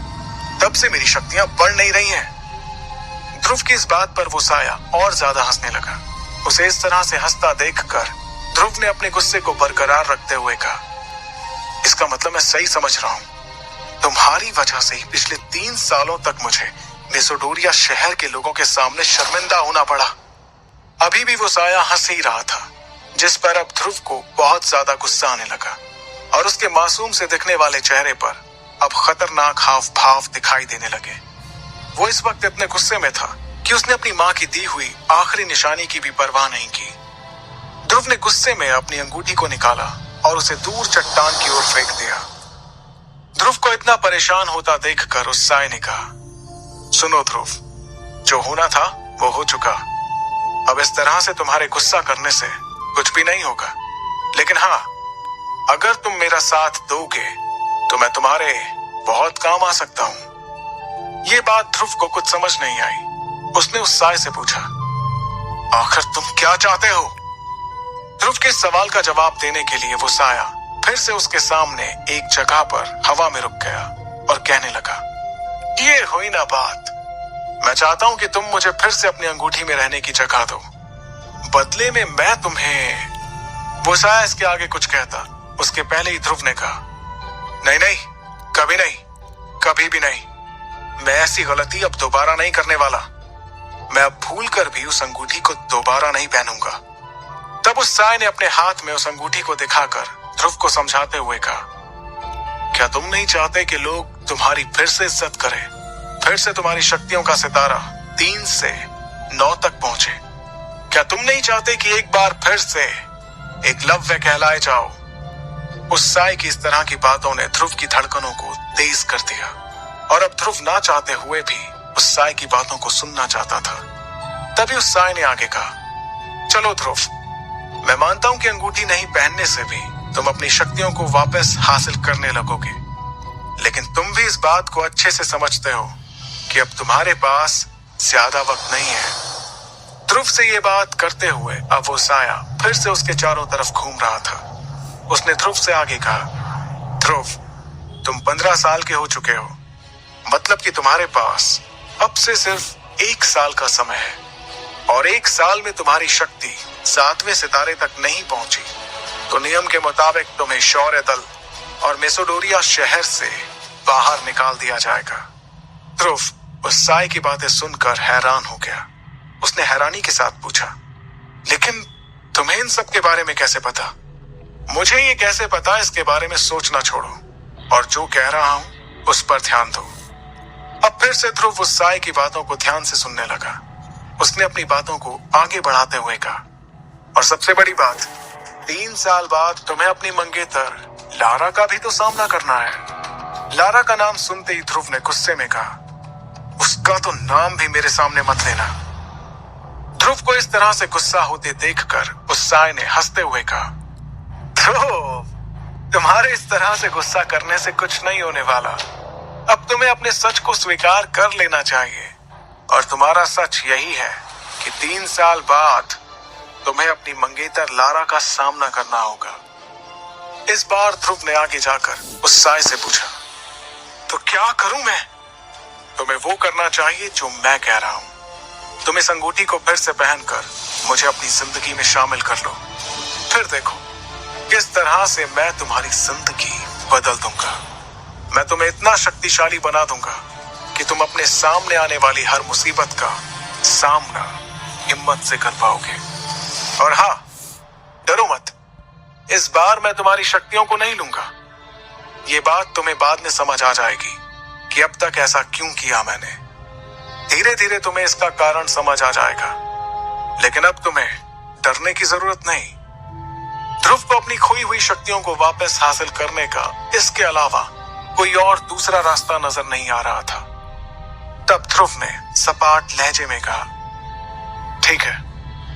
तब से मेरी शक्तियां बढ़ नहीं रही हैं। ध्रुव की इस बात पर वो साया और ज्यादा हंसने लगा। उसे इस तरह से हंसता देखकर ध्रुव ने अपने गुस्से को बरकरार रखते हुए कहा, इसका मतलब मैं सही समझ रहा हूं, तुम्हारी वजह से ही पिछले 3 सालों तक मुझे मेसोडोरिया शहर के लोगों के सामने शर्मिंदा होना पड़ा। अभी भी वो साया हंस ही रहा था, जिस पर अब ध्रुव को बहुत ज्यादा गुस्सा आने लगा और उसके मासूम से दिखने वाले चेहरे पर अब खतरनाक हाव भाव दिखाई देने लगे। वो इस वक्त इतने गुस्से में था कि उसने अपनी माँ की दी हुई आखिरी निशानी की भी परवाह नहीं की। ध्रुव ने गुस्से में अपनी अंगूठी को निकाला और उसे दूर चट्टान की ओर फेंक दिया। ध्रुव को इतना परेशान होता देखकर उस साय ने कहा, सुनो ध्रुव, जो होना था वो हो चुका। अब इस तरह से तुम्हारे गुस्सा करने से कुछ भी नहीं होगा, लेकिन हाँ, अगर तुम मेरा साथ दोगे तो मैं तुम्हारे बहुत काम आ सकता हूं। ये बात ध्रुव को कुछ समझ नहीं आई। उसने उस साय से पूछा, आखिर तुम क्या चाहते हो? ध्रुव के सवाल का जवाब देने के लिए वो साया फिर से उसके सामने एक जगह पर हवा में रुक गया और कहने लगा, ये हुई ना बात। मैं चाहता हूं कि तुम मुझे फिर से अपनी अंगूठी में रहने की जगह दो, बदले में मैं तुम्हें। वो साया इसके आगे कुछ कहता, उसके पहले ही ध्रुव ने कहा, नहीं नहीं, कभी नहीं, कभी भी नहीं। मैं ऐसी गलती अब दोबारा नहीं करने वाला। मैं अब भूल कर भी उस अंगूठी को दोबारा नहीं पहनूंगा। तब उस साय ने अपने हाथ में उस अंगूठी को दिखाकर ध्रुव को समझाते हुए कहा, क्या तुम नहीं चाहते कि लोग तुम्हारी फिर से इज्जत करें, फिर से तुम्हारी शक्तियों का सितारा 3 से 9 तक पहुंचे? क्या तुम नहीं चाहते कि एक बार फिर से एकलव्य कहलाए जाओ? उस साय की इस तरह की बातों ने ध्रुव की धड़कनों को तेज कर दिया और अब ध्रुव ना चाहते हुए भी उस साय की बातों को सुनना चाहता था। तभी उस साय ने आगे कहा, चलो ध्रुव, मैं मानता हूं कि अंगूठी नहीं पहनने से भी तुम अपनी शक्तियों को वापस हासिल करने लगोगे, लेकिन तुम भी इस बात को अच्छे से समझते हो कि अब तुम्हारे पास ज्यादा वक्त नहीं है। ध्रुव से ये बात करते हुए अब वो साया फिर से उसके चारों तरफ घूम रहा था। उसने ध्रुव से आगे कहा, ध्रुव, तुम 15 साल के हो चुके हो, मतलब कि तुम्हारे पास अब से सिर्फ 1 साल का समय है और 1 साल में तुम्हारी शक्ति 7वें सितारे तक नहीं पहुंची तो नियम के मुताबिक तुम्हें शौर्य दल और मेसोडोरिया शहर से बाहर निकाल दिया जाएगा। ध्रुव उस साय की बातें सुनकर हैरान हो गया। उसने हैरानी के साथ पूछा, लेकिन तुम्हें इन सब के बारे में कैसे पता? मुझे ये कैसे पता, इसके बारे में सोचना छोड़ो और जो कह रहा हूं उस पर ध्यान दो। अब फिर से ध्रुव उस साय की बातों को ध्यान से सुनने लगा। उसने अपनी बातों को आगे बढ़ाते हुए कहा, और सबसे बड़ी बात, 3 साल बाद तुम्हें अपनी मंगेतर लारा का भी तो सामना करना है। लारा का नाम सुनते ही ध्रुव ने गुस्से में कहा, उसका तो नाम भी मेरे सामने मत लेना। ध्रुव को इस तरह से गुस्सा होते देखकर उस साय ने हंसते हुए कहा, ध्रुव, तुम्हारे इस तरह से गुस्सा करने से कुछ नहीं होने वाला। अब तुम्हें अपने सच को स्वीकार कर लेना चाहिए, और तुम्हारा सच यही है कि 3 साल बाद तुम्हें अपनी मंगेतर लारा का सामना करना होगा। इस बार ध्रुव ने आगे जाकर उस साय से पूछा, तो क्या करूं मैं? तुम्हें वो करना चाहिए जो मैं कह रहा हूं। तुम इस अंगूठी को फिर से पहनकर मुझे अपनी जिंदगी में शामिल कर लो, फिर देखो किस तरह से मैं तुम्हारी जिंदगी बदल दूंगा। मैं तुम्हें इतना शक्तिशाली बना दूंगा कि तुम अपने सामने आने वाली हर मुसीबत का सामना हिम्मत से कर पाओगे। और हाँ, डरो मत, इस बार मैं तुम्हारी शक्तियों को नहीं लूंगा। ये बात तुम्हें बाद में समझ आ जाएगी कि अब तक ऐसा क्यों किया मैंने। धीरे धीरे तुम्हें इसका कारण समझ आ जाएगा, लेकिन अब तुम्हें डरने की जरूरत नहीं। ध्रुव को अपनी खोई हुई शक्तियों को वापस हासिल करने का इसके अलावा कोई और दूसरा रास्ता नजर नहीं आ रहा था। तब ध्रुव ने सपाट लहजे में कहा, ठीक है,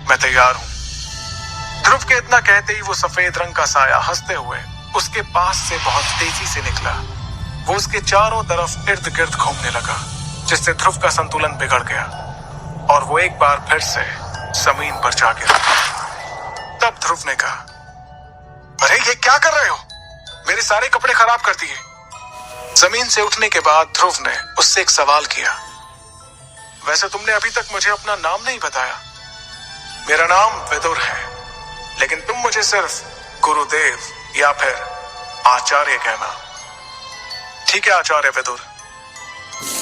मैं तैयार हूं। ध्रुव के इतना कहते ही वो सफेद रंग का साया हंसते हुए उसके पास से बहुत तेजी से निकला। वो उसके चारों तरफ इर्द गिर्द घूमने लगा, जिससे ध्रुव का संतुलन बिगड़ गया और वो एक बार फिर से जमीन पर जा गिरा। तब ध्रुव ने कहा, अरे ये क्या कर रहे हो? मेरे सारे कपड़े खराब कर दिए। जमीन से उठने के बाद ध्रुव ने उससे एक सवाल किया, वैसे तुमने अभी तक मुझे अपना नाम नहीं बताया। मेरा नाम विदुर है, लेकिन तुम मुझे सिर्फ गुरुदेव या फिर आचार्य कहना। ठीक है आचार्य विदुर,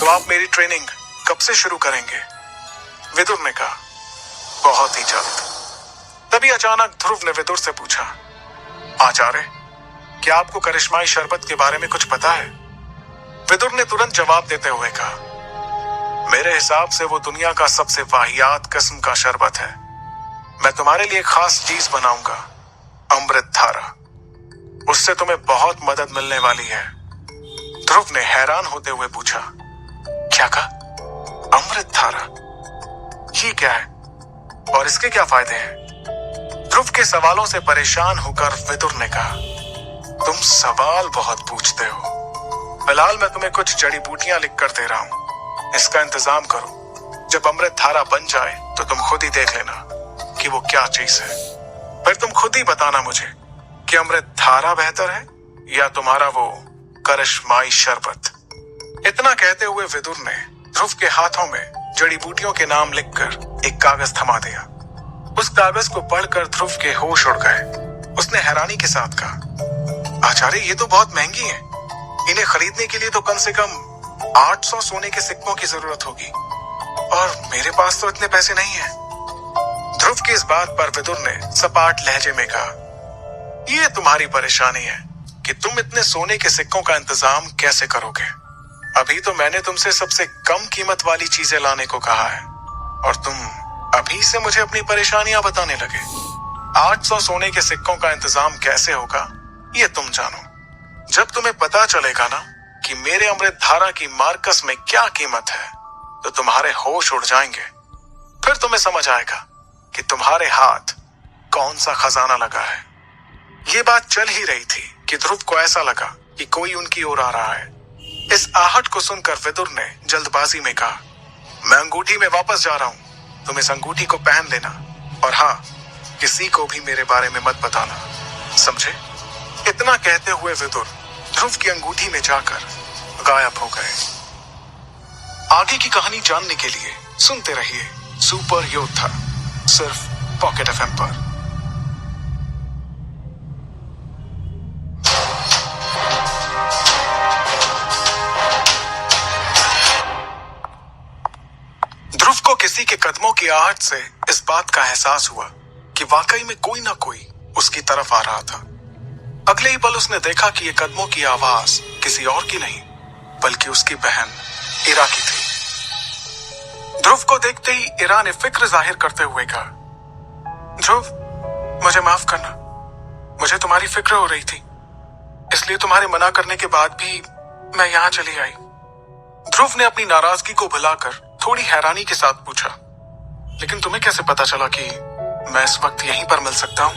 तो आप मेरी ट्रेनिंग कब से शुरू करेंगे? विदुर ने कहा, बहुत ही जल्द। तभी अचानक ध्रुव ने विदुर से पूछा, आचार्य, क्या आपको करिश्माई शरबत के बारे में कुछ पता है? विदुर ने तुरंत जवाब देते हुए कहा, मेरे हिसाब से वो दुनिया का सबसे वाहियात किस्म का शरबत है। मैं तुम्हारे लिए खास चीज बनाऊंगा, अमृत धारा। उससे तुम्हें बहुत मदद मिलने वाली है। ध्रुव ने हैरान होते हुए पूछा, क्या कहा? अमृत धारा? ये क्या है और इसके क्या फायदे हैं? ध्रुव के सवालों से परेशान होकर विदुर ने कहा, तुम सवाल बहुत पूछते हो। फिलहाल मैं तुम्हें कुछ जड़ी बूटियां लिख कर दे रहा हूं, इसका इंतजाम करो। जब अमृत धारा बन जाए तो तुम खुद ही देख लेना कि वो क्या चीज है। फिर तुम खुद ही बताना मुझे कि अमृत धारा बेहतर है या तुम्हारा वो करिश्माई शरबत। इतना कहते हुए विदुर ने ध्रुव के हाथों में जड़ी बूटियों के नाम लिखकर एक कागज थमा दिया। उस कागज को पढ़कर ध्रुव के होश उड़ गए। उसने हैरानी के साथ कहा, आचार्य, ये तो बहुत महंगी है। इन्हें खरीदने के लिए तो कम से कम 800 सोने के सिक्कों की जरूरत होगी, और मेरे पास तो इतने पैसे नहीं हैं। ध्रुव की इस बात पर विदुर ने सपाट लहजे में कहा, ये तुम्हारी परेशानी है कि तुम इतने सोने के सिक्कों का इंतजाम कैसे करोगे। अभी तो मैंने तुमसे सबसे कम कीमत वाली चीजें लाने को कहा है, और तुम अभी से मुझे अपनी परेशानियां बताने लगे। 800 सोने के सिक्कों का इंतजाम कैसे होगा ये तुम जानो। जब तुम्हें पता चलेगा ना कि मेरे अमृत धारा की मार्कस में क्या कीमत है, तो तुम्हारे होश उड़ जाएंगे। फिर तुम्हें समझ आएगा कि तुम्हारे हाथ कौन सा खजाना लगा है। ये बात चल ही रही थी कि ध्रुव को ऐसा लगा कि कोई उनकी ओर आ रहा है। इस आहट को सुनकर विदुर ने जल्दबाजी में कहा, मैं अंगूठी में वापस जा रहा हूं, तुम इस अंगूठी को पहन लेना, और हाँ, किसी को भी मेरे बारे में मत बताना, समझे? इतना कहते हुए विदुर ध्रुव की अंगूठी में जाकर गायब हो गए। आगे की कहानी जानने के लिए सुनते रहिए सुपर योद्धा, सिर्फ पॉकेट एफएम पर। की आहट से इस बात का एहसास हुआ कि वाकई में कोई ना कोई उसकी तरफ आ रहा था। अगले ही पल उसने देखा कि ये कदमों की आवाज किसी और की नहीं बल्कि उसकी बहन इरा की थी। ध्रुव को देखते ही इरा ने फिक्र जाहिर करते हुए कहा, ध्रुव, मुझे माफ करना, मुझे तुम्हारी फिक्र हो रही थी, इसलिए तुम्हारे मना करने के बाद भी मैं यहां चली आई। ध्रुव ने अपनी नाराजगी को भुलाकर थोड़ी हैरानी के साथ पूछा, लेकिन तुम्हें कैसे पता चला कि मैं इस वक्त यहीं पर मिल सकता हूं?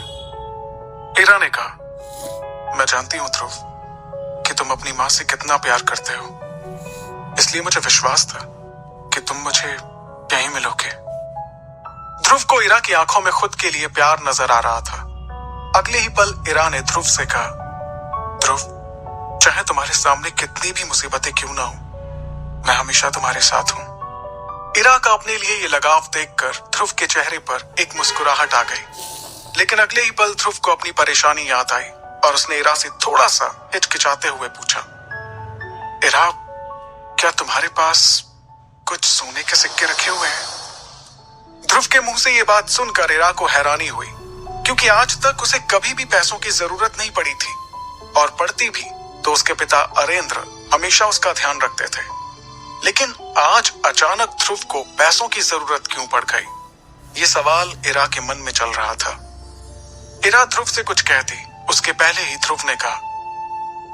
इरा ने कहा, मैं जानती हूं ध्रुव कि तुम अपनी मां से कितना प्यार करते हो, इसलिए मुझे विश्वास था कि तुम मुझे यहीं मिलोगे। ध्रुव को इरा की आंखों में खुद के लिए प्यार नजर आ रहा था। अगले ही पल इरा ने ध्रुव से कहा, ध्रुव, चाहे तुम्हारे सामने कितनी भी मुसीबतें क्यों ना हो, मैं हमेशा तुम्हारे साथ हूं। इरा का अपने लिए ये लगाव देखकर ध्रुव के चेहरे पर एक मुस्कुराहट आ गई, लेकिन अगले ही पल ध्रुव को अपनी परेशानी याद आई और उसने इरा से थोड़ा सा हिचकिचाते हुए पूछा, इरा, क्या तुम्हारे पास कुछ सोने के सिक्के रखे हुए हैं? ध्रुव के मुंह से ये बात सुनकर इरा को हैरानी हुई, क्योंकि आज तक उसे कभी भी पैसों की जरूरत नहीं पड़ी थी, और पड़ती भी तो उसके पिता अरेंद्र हमेशा उसका ध्यान रखते थे। लेकिन आज अचानक ध्रुव को पैसों की जरूरत क्यों पड़ गई, ये सवाल इरा के मन में चल रहा था। इरा ध्रुव से कुछ कहती उसके पहले ही ध्रुव ने कहा,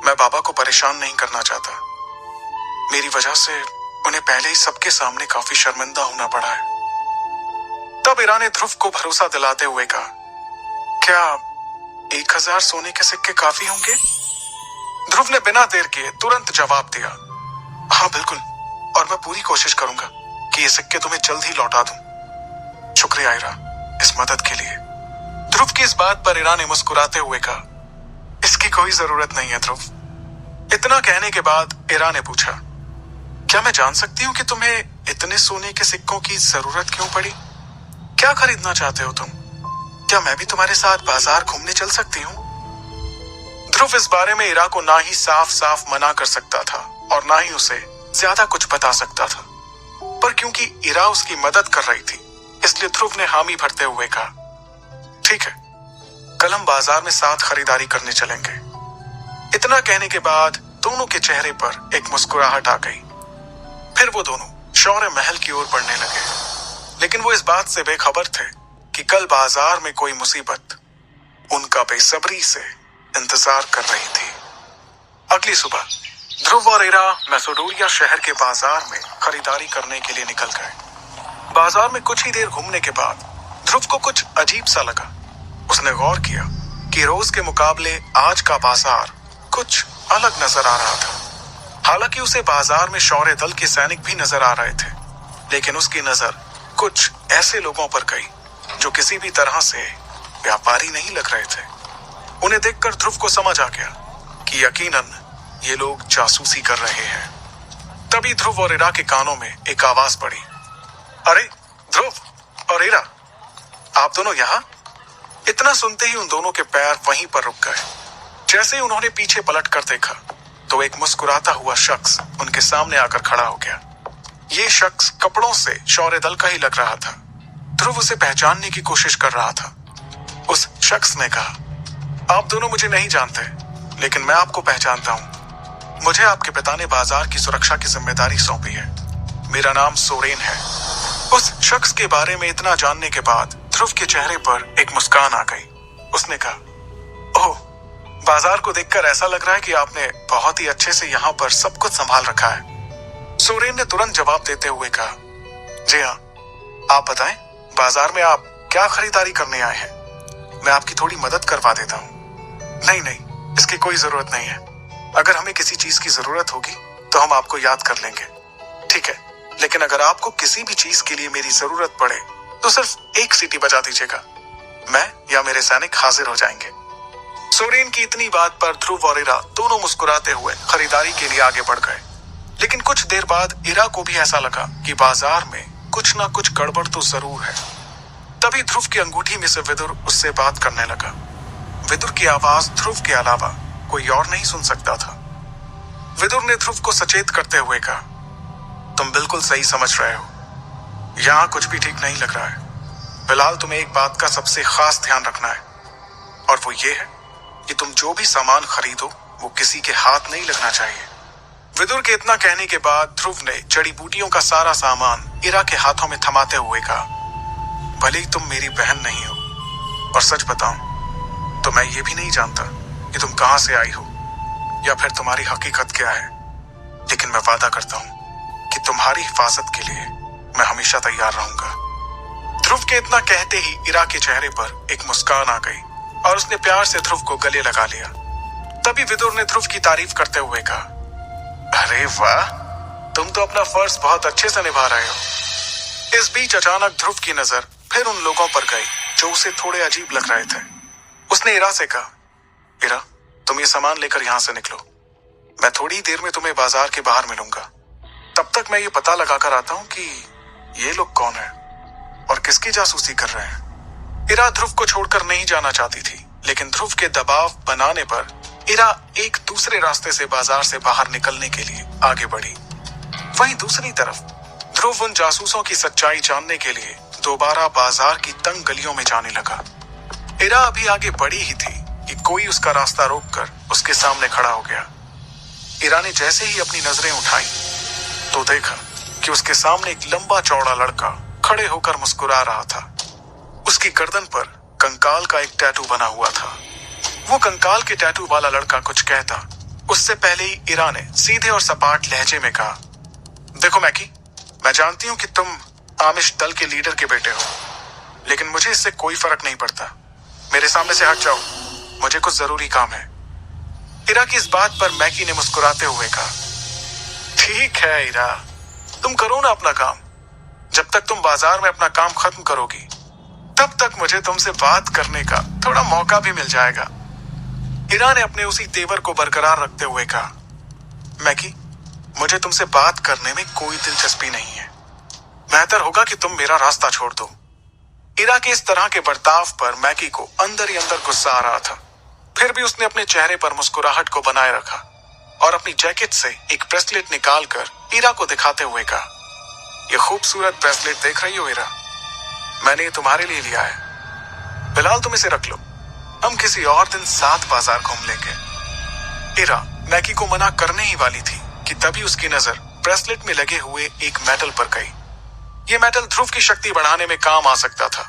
मैं बाबा को परेशान नहीं करना चाहता, मेरी वजह से उन्हें पहले ही सबके सामने काफी शर्मिंदा होना पड़ा है। तब इरा ने ध्रुव को भरोसा दिलाते हुए कहा, क्या 1000 सोने के सिक्के काफी होंगे? ध्रुव ने बिना देर किए तुरंत जवाब दिया, हाँ बिल्कुल, और मैं पूरी कोशिश करूंगा कि ये सिक्के तुम्हें जल्द ही लौटा दूं। शुक्रिया इरा, इस मदद के लिए। ध्रुव की इस बात पर इरा ने मुस्कुराते हुए कहा, इसकी कोई जरूरत नहीं है ध्रुव। इतना कहने के बाद इरा ने पूछा, क्या मैं जान सकती हूँ कि तुम्हें इतने सोने के सिक्कों की जरूरत क्यों पड़ी? क्या खरीदना चाहते हो तुम? क्या मैं भी तुम्हारे साथ बाजार घूमने चल सकती हूँ? ध्रुव इस बारे में इरा को ना ही साफ साफ मना कर सकता था और ना ही उसे ज्यादा कुछ बता सकता था, पर क्योंकि इरा उसकी मदद कर रही थी, इसलिए ध्रुव ने हामी भरते हुए कहा, ठीक है, कल हम बाजार में साथ खरीदारी करने चलेंगे। इतना कहने के बाद दोनों के चेहरे पर एक मुस्कुराहट आ गई। फिर वो दोनों शौर्य महल की ओर बढ़ने लगे, लेकिन वो इस बात से बेखबर थे कि कल बाजार में कोई मुसीबत उनका बेसब्री से इंतजार कर रही थी। अगली सुबह ध्रुव और इरा मैसेडोरिया शहर के बाजार में खरीदारी करने के लिए निकल गए। बाजार में कुछ ही देर घूमने के बाद ध्रुव को कुछ अजीब सा लगा। उसने गौर किया कि रोज के मुकाबले आज का बाजार कुछ अलग नजर आ रहा था। हालांकि उसे बाजार में शौर्य दल के सैनिक भी नजर आ रहे थे, लेकिन उसकी नजर कुछ ऐसे लोगों पर गई जो किसी भी तरह से व्यापारी नहीं लग रहे थे। उन्हें देखकर ध्रुव को समझ आ गया कि यकीनन ये लोग जासूसी कर रहे हैं। तभी ध्रुव और इरा के कानों में एक आवाज पड़ी, अरे ध्रुव और इरा, आप दोनों यहाँ? इतना सुनते ही उन दोनों के पैर वहीं पर रुक गए। जैसे ही उन्होंने पीछे पलट कर देखा तो एक मुस्कुराता हुआ शख्स उनके सामने आकर खड़ा हो गया। ये शख्स कपड़ों से शौर्य दल का ही लग रहा था। ध्रुव उसे पहचानने की कोशिश कर रहा था। उस शख्स ने कहा, आप दोनों मुझे नहीं जानते, लेकिन मैं आपको पहचानता हूँ। मुझे आपके पिता ने बाजार की सुरक्षा की जिम्मेदारी सौंपी है। मेरा नाम सोरेन है। उस शख्स के बारे में इतना जानने के बाद ध्रुव के चेहरे पर एक मुस्कान आ गई। उसने कहा, ओह, बाजार को देखकर ऐसा लग रहा है कि आपने बहुत ही अच्छे से यहाँ पर सब कुछ संभाल रखा है। सोरेन ने तुरंत जवाब देते हुए कहा, जी हाँ, आप बताएं, बाजार में आप क्या खरीदारी करने आए हैं? मैं आपकी थोड़ी मदद करवा देता हूँ। नहीं, इसकी कोई जरूरत नहीं है। अगर हमें किसी चीज की जरूरत होगी तो हम आपको याद कर लेंगे, ठीक है? लेकिन अगर आपको किसी भी चीज के लिए मेरी जरूरत पड़े तो सिर्फ एक सीटी बजा दीजिएगा, मैं या मेरे सैनिक हाजिर हो जाएंगे। सोरेन की इतनी बात पर ध्रुव और इरा दोनों मुस्कुराते हुए खरीदारी के लिए आगे बढ़ गए। लेकिन कुछ देर बाद इरा को भी ऐसा लगा कि बाजार में कुछ ना कुछ गड़बड़ तो जरूर है। तभी ध्रुव की अंगूठी में से विदुर उससे बात करने लगा। विदुर की आवाज ध्रुव के अलावा कोई और नहीं सुन सकता था। विदुर ने ध्रुव को सचेत करते हुए कहा, तुम बिल्कुल सही समझ रहे हो। यहाँ कुछ भी ठीक नहीं लग रहा है। फिलहाल तुम्हें एक बात का सबसे खास ध्यान रखना है, और वो ये है कि तुम जो भी सामान खरीदो वो किसी के हाथ नहीं लगना चाहिए। विदुर के इतना कहने के बाद ध्रुव ने जड़ी बूटियों का सारा सामान इरा के हाथों में थमाते हुए कहा, भले ही तुम मेरी बहन नहीं हो, और सच बताऊं तो मैं ये भी नहीं जानता कि तुम कहां से आई हो या फिर तुम्हारी हकीकत क्या है, लेकिन मैं वादा करता हूं कि तुम्हारी हिफाजत के लिए मैं हमेशा तैयार रहूंगा। ध्रुव के इतना कहते ही इरा के चेहरे पर एक मुस्कान आ गई और उसने प्यार से ध्रुव को गले लगा लिया। तभी विदुर ने ध्रुव की तारीफ करते हुए कहा, अरे वाह, तुम तो अपना फर्ज बहुत अच्छे से निभा रहे हो। इस बीच अचानक ध्रुव की नजर फिर उन लोगों पर गई जो उसे थोड़े अजीब लग रहे थे। उसने इरा से कहा, इरा, तुम ये सामान लेकर यहां से निकलो, मैं थोड़ी ही देर में तुम्हें बाजार के बाहर मिलूंगा। तब तक मैं ये पता लगाकर आता हूं कि ये लोग कौन है और किसकी जासूसी कर रहे हैं। इरा ध्रुव को छोड़कर नहीं जाना चाहती थी, लेकिन ध्रुव के दबाव बनाने पर इरा एक दूसरे रास्ते से बाजार से बाहर निकलने के लिए आगे बढ़ी। वहीं दूसरी तरफ ध्रुव उन जासूसों की सच्चाई जानने के लिए दोबारा बाजार की तंग गलियों में जाने लगा। इरा अभी आगे बढ़ी ही थी कि कोई उसका रास्ता रोककर उसके सामने खड़ा हो गया। इरा ने जैसे ही अपनी नजरें उठाई तो देखा कि उसके सामने एक लंबा चौड़ा लड़का खड़े होकर मुस्कुरा रहा था। उसकी गर्दन पर कंकाल का एक टैटू बना हुआ था। वो कंकाल के टैटू वाला लड़का कुछ कहता उससे पहले ही इरा ने सीधे और सपाट लहजे में कहा, देखो मैकी, मैं जानती हूं कि तुम आमिश दल के लीडर के बेटे हो, लेकिन मुझे इससे कोई फर्क नहीं पड़ता। मेरे सामने से हट जाओ, मुझे कुछ जरूरी काम है। इरा की इस बात पर मैकी ने मुस्कुराते हुए कहा, ठीक है इरा, तुम करो ना अपना काम। जब तक तुम बाजार में अपना काम खत्म करोगी तब तक मुझे तुमसे बात करने का थोड़ा मौका भी मिल जाएगा। इरा ने अपने उसी तेवर को बरकरार रखते हुए कहा, मैकी, मुझे तुमसे बात करने में कोई दिलचस्पी नहीं है। बेहतर होगा कि तुम मेरा रास्ता छोड़ दो। इरा के इस तरह के बर्ताव पर मैकी को अंदर ही अंदर गुस्सा आ रहा था। फिर भी उसने अपने चेहरे पर मुस्कुराहट को बनाए रखा और अपनी जैकेट से एक ब्रेसलेट निकालकर इरा को दिखाते हुए कहा, ये खूबसूरत ब्रेसलेट देख रही हो इरा, मैंने ये तुम्हारे लिए लिया है। फिलहाल तुम इसे रख लो, हम किसी और दिन साथ बाजार घूम लेंगे। इरा मैकी को मना करने ही वाली थी कि तभी उसकी नजर ब्रेसलेट में लगे हुए एक मेटल पर गई। ये मेटल ध्रुव की शक्ति बढ़ाने में काम आ सकता था।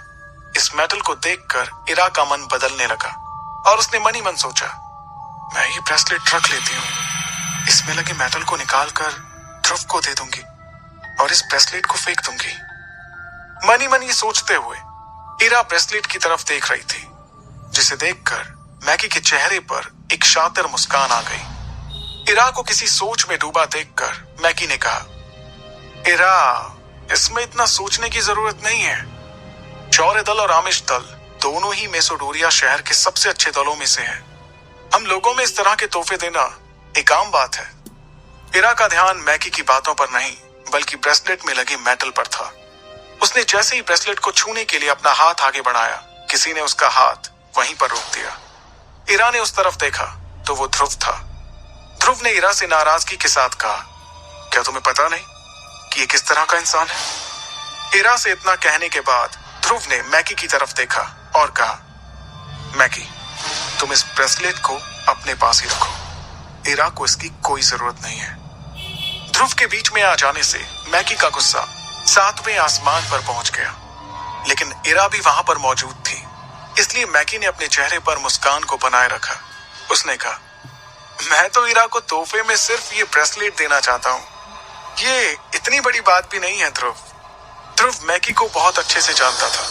इस मेटल को देखकर इरा का मन बदलने लगा और उसने मन ही मन सोचा, मैं ये ब्रेसलेट रख लेती हूँ, इसमें लगे मेटल को निकालकर ध्रुव को दे दूंगी और इस ब्रेसलेट को फेंक दूंगी। मन ही मन ये सोचते हुए इरा ब्रेसलेट की तरफ देख रही थी, जिसे देखकर मैकी के चेहरे पर एक शातिर मुस्कान आ गई। इरा को किसी सोच में डूबा देखकर मैकी ने कहा, इरा, इसमें इतना सोचने की जरूरत नहीं है। शौर्य दल और आमिश दल दोनों ही मेसोडोरिया शहर के सबसे अच्छे दलों में से हैं। हम लोगों में इस तरह के तोहफे देना एक आम बात है। इरा का ध्यान मैकी की बातों पर नहीं बल्कि ब्रेसलेट में लगे मेटल पर था। उसने जैसे ही ब्रेसलेट को छूने के लिए अपना हाथ आगे बढ़ाया, किसी ने उसका हाथ वहीं पर रोक दिया। इरा ने उस तरफ देखा तो वो ध्रुव था। ध्रुव ने इरा से नाराजगी के साथ कहा, क्या तुम्हें पता नहीं कि ये किस तरह का इंसान है? इरा से इतना कहने के बाद ध्रुव ने मैकी की तरफ देखा और कहा, मैकी, तुम इस ब्रेसलेट को अपने पास ही रखो, इरा को इसकी कोई जरूरत नहीं है। ध्रुव के बीच में आ जाने से मैकी का गुस्सा 7वें आसमान पर पहुंच गया, लेकिन इरा भी वहां पर मौजूद थी, इसलिए मैकी ने अपने चेहरे पर मुस्कान को बनाए रखा। उसने कहा, मैं तो इरा को तोहफे में सिर्फ ये ब्रेसलेट देना चाहता हूँ, ये इतनी बड़ी बात भी नहीं है। ध्रुव मैकी को बहुत अच्छे से जानता था।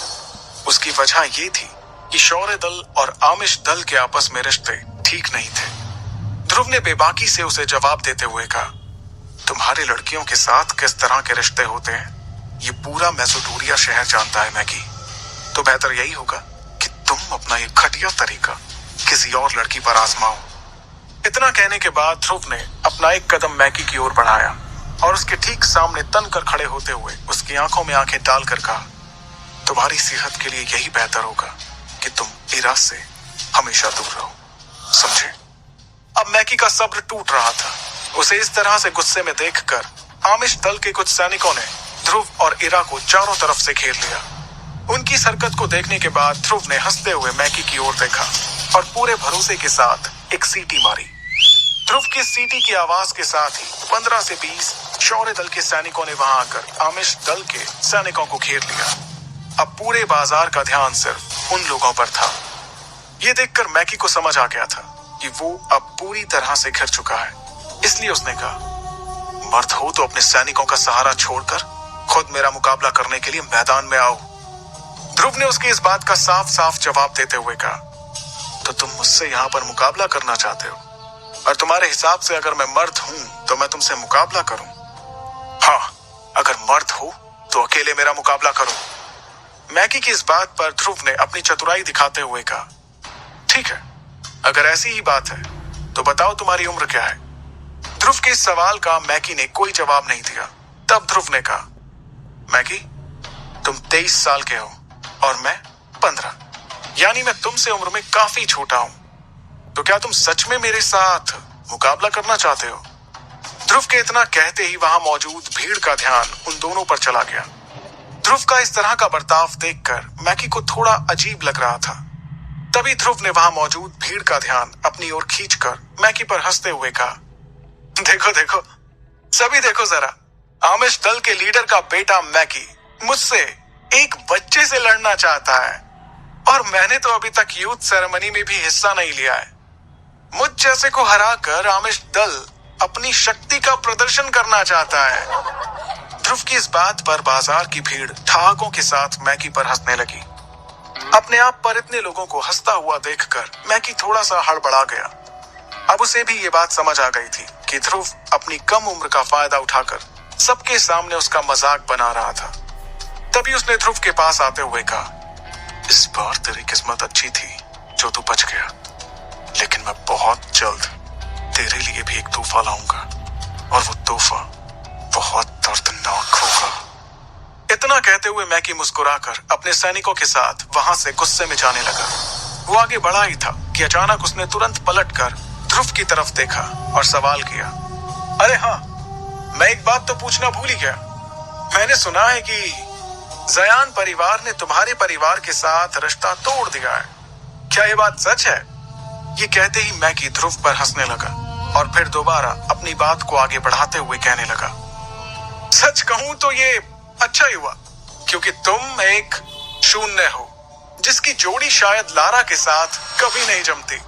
उसकी वजह ये थी कि शौर्य दल और आमिश दल के आपस में रिश्ते ठीक नहीं थे। ध्रुव ने बेबाकी से उसे जवाब देते हुए कहा, तुम्हारे लड़कियों के साथ किस तरह के रिश्ते होते हैं ये पूरा मेसोडोरिया शहर जानता है मैकी, तो बेहतर यही होगा कि तुम अपना ये घटिया तरीका किसी और लड़की पर आजमाओ। इतना कहने के बाद ध्रुव ने अपना एक कदम मैकी की ओर बढ़ाया और उसके ठीक सामने तन कर खड़े होते हुए उसकी आंखों में आंखें डालकर कहा, तुम्हारी सेहत के लिए यही बेहतर होगा कि तुम इरा से हमेशा दूर रहो, समझे? अब मैकी का सब्र टूट रहा था। उसे इस तरह से गुस्से में देखकर आमिश दल के कुछ सैनिकों ने ध्रुव और इरा को चारों तरफ से घेर लिया। उनकी इस हरकत को देखने के बाद ध्रुव ने हंसते हुए मैकी की ओर देखा और पूरे भरोसे के साथ एक सीटी मारी। ध्रुव की सीटी की आवाज के साथ ही 15 से 20 शौर्य दल के सैनिकों ने वहां आकर आमिष दल के सैनिकों को घेर लिया। अब पूरे बाजार का ध्यान सिर्फ उन लोगों पर था। ये देखकर मैकी को समझ आ गया था कि वो अब पूरी तरह से घिर चुका है। इसलिए उसने कहा, मर्द हो तो अपने सैनिकों का सहारा छोड़कर खुद मेरा मुकाबला करने के लिए मैदान में आओ। ध्रुव ने उसकी इस बात का साफ साफ जवाब देते हुए कहा, तो तुम मुझसे यहाँ पर मुकाबला करना चाहते हो, और तुम्हारे हिसाब से अगर मैं मर्द हूं तो मैं तुमसे मुकाबला करूं? हाँ, अगर मर्द हो तो अकेले मेरा मुकाबला करो। मैकी की इस बात पर ध्रुव ने अपनी चतुराई दिखाते हुए कहा, ठीक है, अगर ऐसी ही बात है तो बताओ तुम्हारी उम्र क्या है? ध्रुव के इस सवाल का मैकी ने कोई जवाब नहीं दिया। तब ध्रुव ने कहा, मैकी, तुम 23 साल के हो और मैं 15, यानी मैं तुमसे उम्र में काफी छोटा हूं। तो क्या तुम सच में मेरे साथ मुकाबला करना चाहते हो? ध्रुव के इतना कहते ही वहां मौजूद भीड़ का ध्यान उन दोनों पर चला गया। ध्रुव का इस तरह का बर्ताव देखकर मैकी को थोड़ा अजीब लग रहा था। तभी ध्रुव ने वहां मौजूद भीड़ का ध्यान अपनी ओर खींचकर मैकी पर हंसते हुए कहा, देखो देखो, सभी देखो जरा, आमिष दल के लीडर का बेटा मैकी मुझसे एक बच्चे से लड़ना चाहता है, और मैंने तो अभी तक यूथ सेरेमनी में भी हिस्सा नहीं लिया है। मुझ जैसे को हराकर आमिष दल अपनी शक्ति का प्रदर्शन करना चाहता है। ध्रुव की इस बात पर बाजार की भीड़ ठहाकों के साथ मैकी पर हंसने लगी। अपने आप पर इतने लोगों को हंसता हुआ देखकर मैकी थोड़ा सा हड़बड़ा गया। अब उसे भी ये बात समझ आ गई थी कि ध्रुव अपनी कम उम्र का फायदा उठाकर सबके सामने उसका मजाक बना रहा था। तभी उसने ध्रुव के पास आते हुए कहा, इस बार तेरी किस्मत अच्छी थी जो तू बच गया, लेकिन मैं बहुत जल्द तेरे लिए भी एक तोहफा लाऊंगा, और वो तोहफा बहुत दर्दनाक होगा। इतना कहते हुए मैकी मुस्कुराकर अपने सैनिकों के साथ वहां से गुस्से में जाने लगा। वो आगे बढ़ा ही था कि अचानक उसने तुरंत पलटकर ध्रुव की तरफ देखा और सवाल किया, अरे हाँ, मैं एक बात तो पूछना भूल ही गया। मैंने सुना है कि जयान परिवार ने तुम्हारे परिवार के साथ रिश्ता तोड़ दिया है, क्या ये बात सच है? ये कहते ही मैकी ध्रुव पर हंसने लगा और फिर दोबारा अपनी बात को आगे बढ़ाते हुए कहने लगा, सच कहूं तो ये अच्छा ही हुआ, क्योंकि तुम एक शून्य हो जिसकी जोड़ी शायद लारा के साथ कभी नहीं जमती।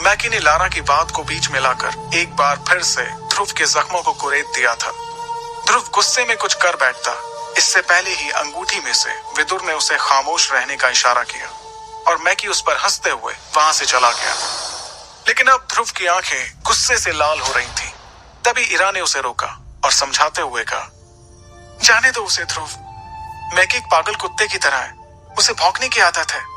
मैकी ने लारा की बात को बीच में लाकर एक बार फिर से ध्रुव के जख्मों को कुरेद दिया था। ध्रुव गुस्से में कुछ कर बैठता, इससे पहले ही अंगूठी में से विदुर ने उसे खामोश रहने का इशारा किया और मैकी उस पर हंसते हुए वहां से चला गया। लेकिन अब ध्रुव की आंखें गुस्से से लाल हो रही थीं। तभी इरा ने उसे रोका और समझाते हुए कहा, जाने दो उसे ध्रुव, मैकी एक पागल कुत्ते की तरह है, उसे भौंकने की आदत है।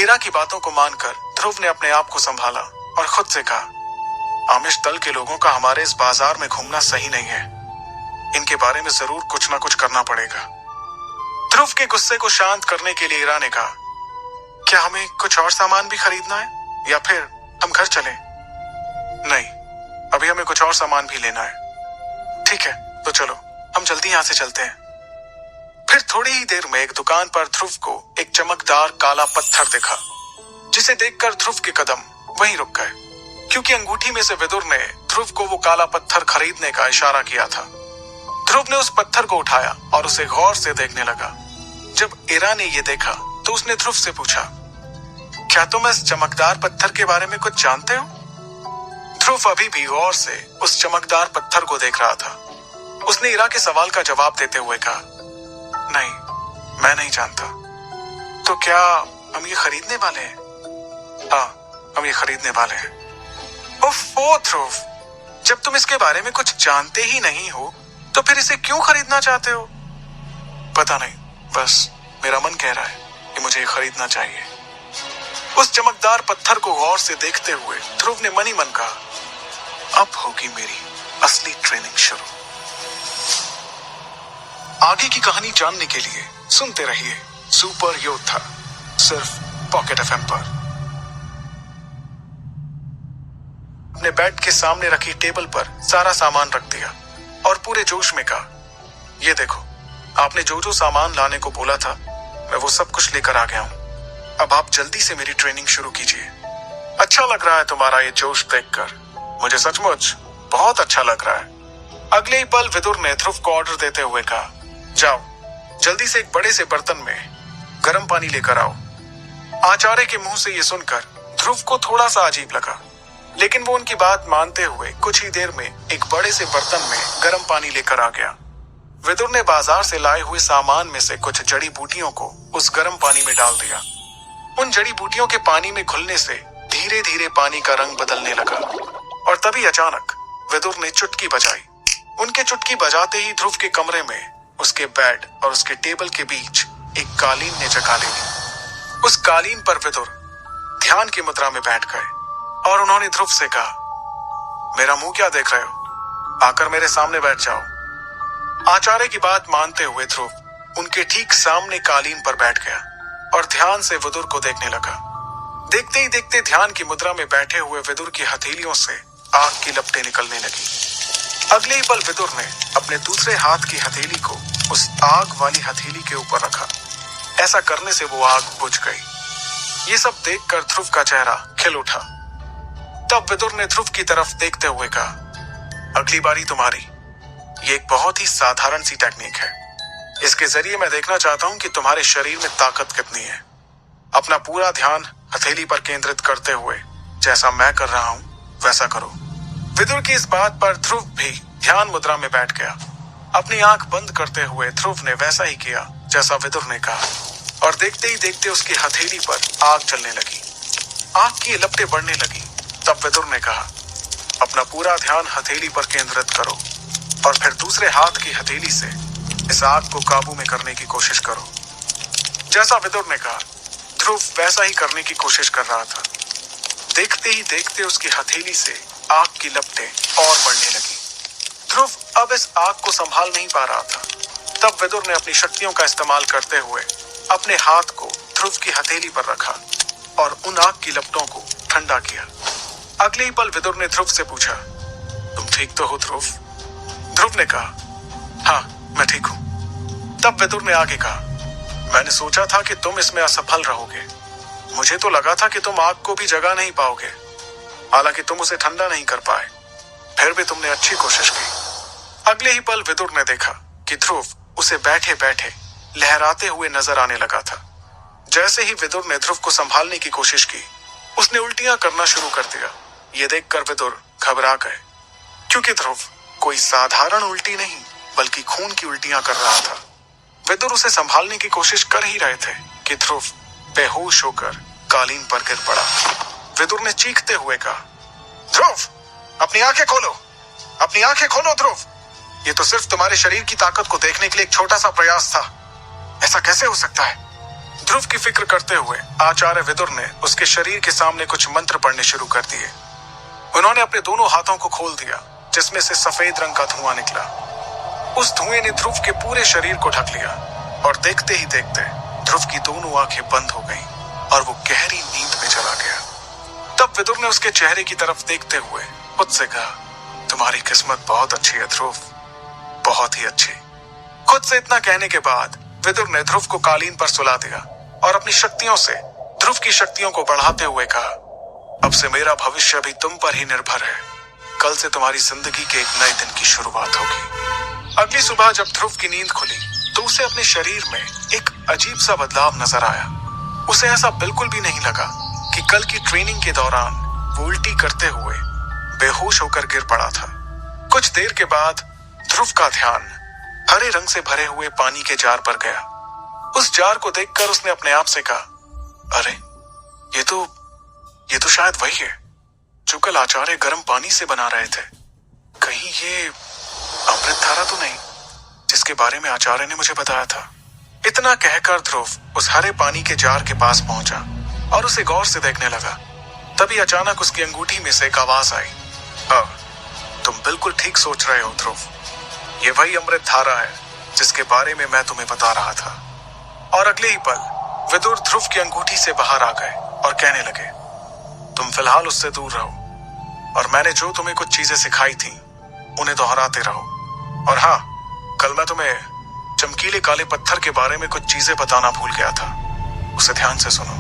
इरा की बातों को मानकर ध्रुव ने अपने आप को संभाला और खुद से कहा, आमिष दल के लोगों का हमारे इस बाजार में घूमना सही नहीं है, इनके बारे में जरूर कुछ ना कुछ करना पड़ेगा। ध्रुव के गुस्से को शांत करने के लिए इरा ने कहा, क्या हमें कुछ और सामान भी खरीदना है या फिर हम घर चलें? नहीं, अभी हमें कुछ और सामान भी लेना है। ठीक है, तो चलो हम जल्दी यहाँ से चलते हैं। फिर थोड़ी ही देर में एक दुकान पर ध्रुव को एक चमकदार काला पत्थर दिखा, जिसे देखकर ध्रुव के कदम वहीं रुक गए, क्योंकि अंगूठी में से विदुर ने ध्रुव को वो काला पत्थर खरीदने का इशारा किया था। ध्रुव ने उस पत्थर को उठाया और उसे गौर से देखने लगा। जब इरा ने ये देखा तो उसने ध्रुव से पूछा, क्या तुम इस चमकदार पत्थर के बारे में कुछ जानते हो? ध्रुव अभी भी गौर से उस चमकदार पत्थर को देख रहा था। उसने इरा के सवाल का जवाब देते हुए कहा, नहीं, मैं नहीं जानता। तो क्या हम ये खरीदने वाले हैं? हाँ, हम ये खरीदने वाले हैं। ओफो ध्रुव, जब तुम इसके बारे में कुछ जानते ही नहीं हो तो फिर इसे क्यों खरीदना चाहते हो? पता नहीं, बस मेरा मन कह रहा है कि मुझे ये खरीदना चाहिए। उस चमकदार पत्थर को गौर से देखते हुए ध्रुव ने मन ही मन कहा, अब होगी मेरी असली ट्रेनिंग शुरू। आगे की कहानी जानने के लिए सुनते रहिए सुपर योद्धा, सिर्फ पॉकेट एफएम पर। अपने बेड के सामने रखी टेबल पर सारा सामान रख दिया और पूरे जोश में कहा, ये देखो, आपने जो जो सामान लाने को बोला था मैं वो सब कुछ लेकर आ गया हूँ। अब आप जल्दी से मेरी ट्रेनिंग शुरू कीजिए। अच्छा लग रहा है तुम्हारा ये जोश देखकर, मुझे सचमुच बहुत अच्छा लग रहा है। अगले ही पल विदुर ने ध्रुव को ऑर्डर देते हुए कहा, जाओ जल्दी से एक बड़े से बर्तन में गर्म पानी लेकर आओ। आचार्य के मुंह से ये सुनकर ध्रुव को थोड़ा सा अजीब लगा, लेकिन वो उनकी बात मानते हुए कुछ ही देर में एक बड़े से बर्तन में गर्म पानी लेकर आ गया। विदुर ने बाजार से लाए हुए सामान में से कुछ जड़ी बूटियों को उस गर्म पानी में डाल दिया। उन जड़ी बूटियों के पानी में घुलने से धीरे धीरे पानी का रंग बदलने लगा और तभी अचानक विदुर ने चुटकी बजाई। उनके चुटकी बजाते ही ध्रुव के कमरे में उसके बेड और उसके टेबल के बीच एक कालीन ने जगह ले ली। उस कालीन पर विदुर ध्यान की मुद्रा में बैठ गए और उन्होंने ध्रुव से कहा, मेरा मुंह क्या देख रहे हो, आकर मेरे सामने बैठ जाओ। आचार्य की बात मानते हुए ध्रुव उनके ठीक सामने कालीन पर बैठ गया और ध्यान से विदुर को देखने लगा। देखते ही देखते ध्यान की मुद्रा में बैठे हुए विदुर की हथेलियों से आग की लपटें निकलने लगी। अगले ही पल विदुर ने अपने दूसरे हाथ की हथेली को उस आग वाली हथेली के ऊपर रखा। ऐसा करने से वो आग बुझ गई। ये सब देखकर ध्रुव का चेहरा खिल उठा। तब विदुर ने ध्रुव की तरफ देखते हुए कहा, अगली बारी तुम्हारी। ये एक बहुत ही साधारण सी टेक्निक है। इसके जरिए मैं देखना चाहता हूं कि तुम्हारे शरीर में ताकत कितनी है। अपना पूरा ध्यान हथेली पर केंद्रित करते हुए जैसा मैं कर रहा हूं वैसा करो। विदुर की इस बात पर ध्रुव भी ध्यान मुद्रा में बैठ गया। अपनी आंख बंद करते हुए ध्रुव ने वैसा ही किया जैसा विदुर ने कहा और देखते ही देखते उसकी हथेली पर आग जलने लगी। आग की लपटें बढ़ने लगी। तब विदुर ने कहा, अपना पूरा ध्यान हथेली पर केंद्रित करो और फिर दूसरे हाथ की हथेली से इस आग को काबू में करने की कोशिश करो। जैसा विदुर ने कहा ध्रुव वैसा ही करने की कोशिश कर रहा था। देखते ही देखते उसकी हथेली से आग की लपटें और बढ़ने लगी। ध्रुव अब इस आग को संभाल नहीं पा रहा था। तब विदुर ने अपनी शक्तियों का इस्तेमाल करते हुए अपने हाथ को ध्रुव की हथेली पर रखा और उन आग की लपटों को ठंडा किया। अगले ही पल विदुर ने ध्रुव से पूछा, तुम ठीक तो हो ध्रुव? ध्रुव ने कहा, हाँ मैं ठीक हूं। तब विदुर ने आगे कहा, मैंने सोचा था कि तुम इसमें असफल रहोगे। मुझे तो लगा था कि तुम आग को भी जगा नहीं पाओगे। हालांकि तुम उसे ठंडा नहीं कर पाए, फिर भी तुमने अच्छी कोशिश की। अगले ही पल विदुर ने देखा कि ध्रुव उसे बैठे बैठे लहराते हुए नजर आने लगा था। जैसे ही विदुर ने ध्रुव को संभालने की कोशिश की, उसने उल्टियां करना शुरू कर दिया। ये देखकर विदुर घबरा गए, क्योंकि ध्रुव कोई साधारण उल्टी नहीं बल्कि खून की उल्टियां कर रहा था। विदुर उसे संभालने की कोशिश कर ही रहे थे कि ध्रुव बेहोश होकर कालीन पर गिर पड़ा। विदुर ने चीखते हुए कहा, ध्रुव अपनी आंखें खोलो, अपनी आंखें खोलो ध्रुव। ये तो सिर्फ तुम्हारे शरीर की ताकत को देखने के लिए एक छोटा सा प्रयास था। ऐसा कैसे हो सकता है? ध्रुव की फिक्र करते हुए आचार्य विदुर ने उसके शरीर के सामने कुछ मंत्र पढ़ने शुरू कर दिए। उन्होंने अपने दोनों हाथों को खोल दिया, जिसमें से सफेद रंग का धुआं निकला। उस धुएं ने ध्रुव के पूरे शरीर को ढक लिया और देखते ही देखते ध्रुव की दोनों आंखें बंद हो गईं और वो गहरी नींद में चला गया। तब विदुर ने उसके चेहरे की तरफ देखते हुए खुद से कहा, तुम्हारी किस्मत बहुत अच्छी है ध्रुव, बहुत ही अच्छी। खुद से इतना कहने के बाद विदुर ने ध्रुव को कालीन पर सुला दिया और अपनी शक्तियों से ध्रुव की शक्तियों को बढ़ाते हुए कहा, अब से मेरा भविष्य भी तुम पर ही निर्भर है। कल से तुम्हारी जिंदगी के एक नए दिन की शुरुआत होगी। अगली सुबह जब ध्रुव की नींद खुली तो उसे अपने शरीर में एक अजीब सा बदलाव नजर आया। उसे ऐसा बिल्कुल भी नहीं लगा कि कल की ट्रेनिंग के दौरान वो उल्टी करते हुए बेहोश होकर गिर पड़ा था। कुछ देर के बाद ध्रुव का ध्यान हरे रंग से भरे हुए पानी के जार पर गया। उस जार को देखकर उसने अपने आप से कहा, अरे ये तो शायद वही है जो कल आचार्य गर्म पानी से बना रहे थे। कहीं ये अमृत धारा तो नहीं जिसके बारे में आचार्य ने मुझे बताया था। इतना कहकर ध्रुव उस हरे पानी के जार के पास पहुंचा और उसे गौर से देखने लगा। तभी अचानक उसकी अंगूठी में से एक आवाज आई, तुम बिल्कुल ठीक सोच रहे हो ध्रुव, ये वही अमृत धारा है जिसके बारे में मैं तुम्हें बता रहा था। और अगले ही पल विदुर ध्रुव की अंगूठी से बाहर आ गए और कहने लगे, तुम फिलहाल उससे दूर रहो और मैंने जो तुम्हें कुछ चीजें सिखाई थी उन्हें दोहराते रहो। और हाँ, कल मैं तुम्हें चमकीले काले पत्थर के बारे में कुछ चीजें बताना भूल गया था। उसे ध्यान से सुनो।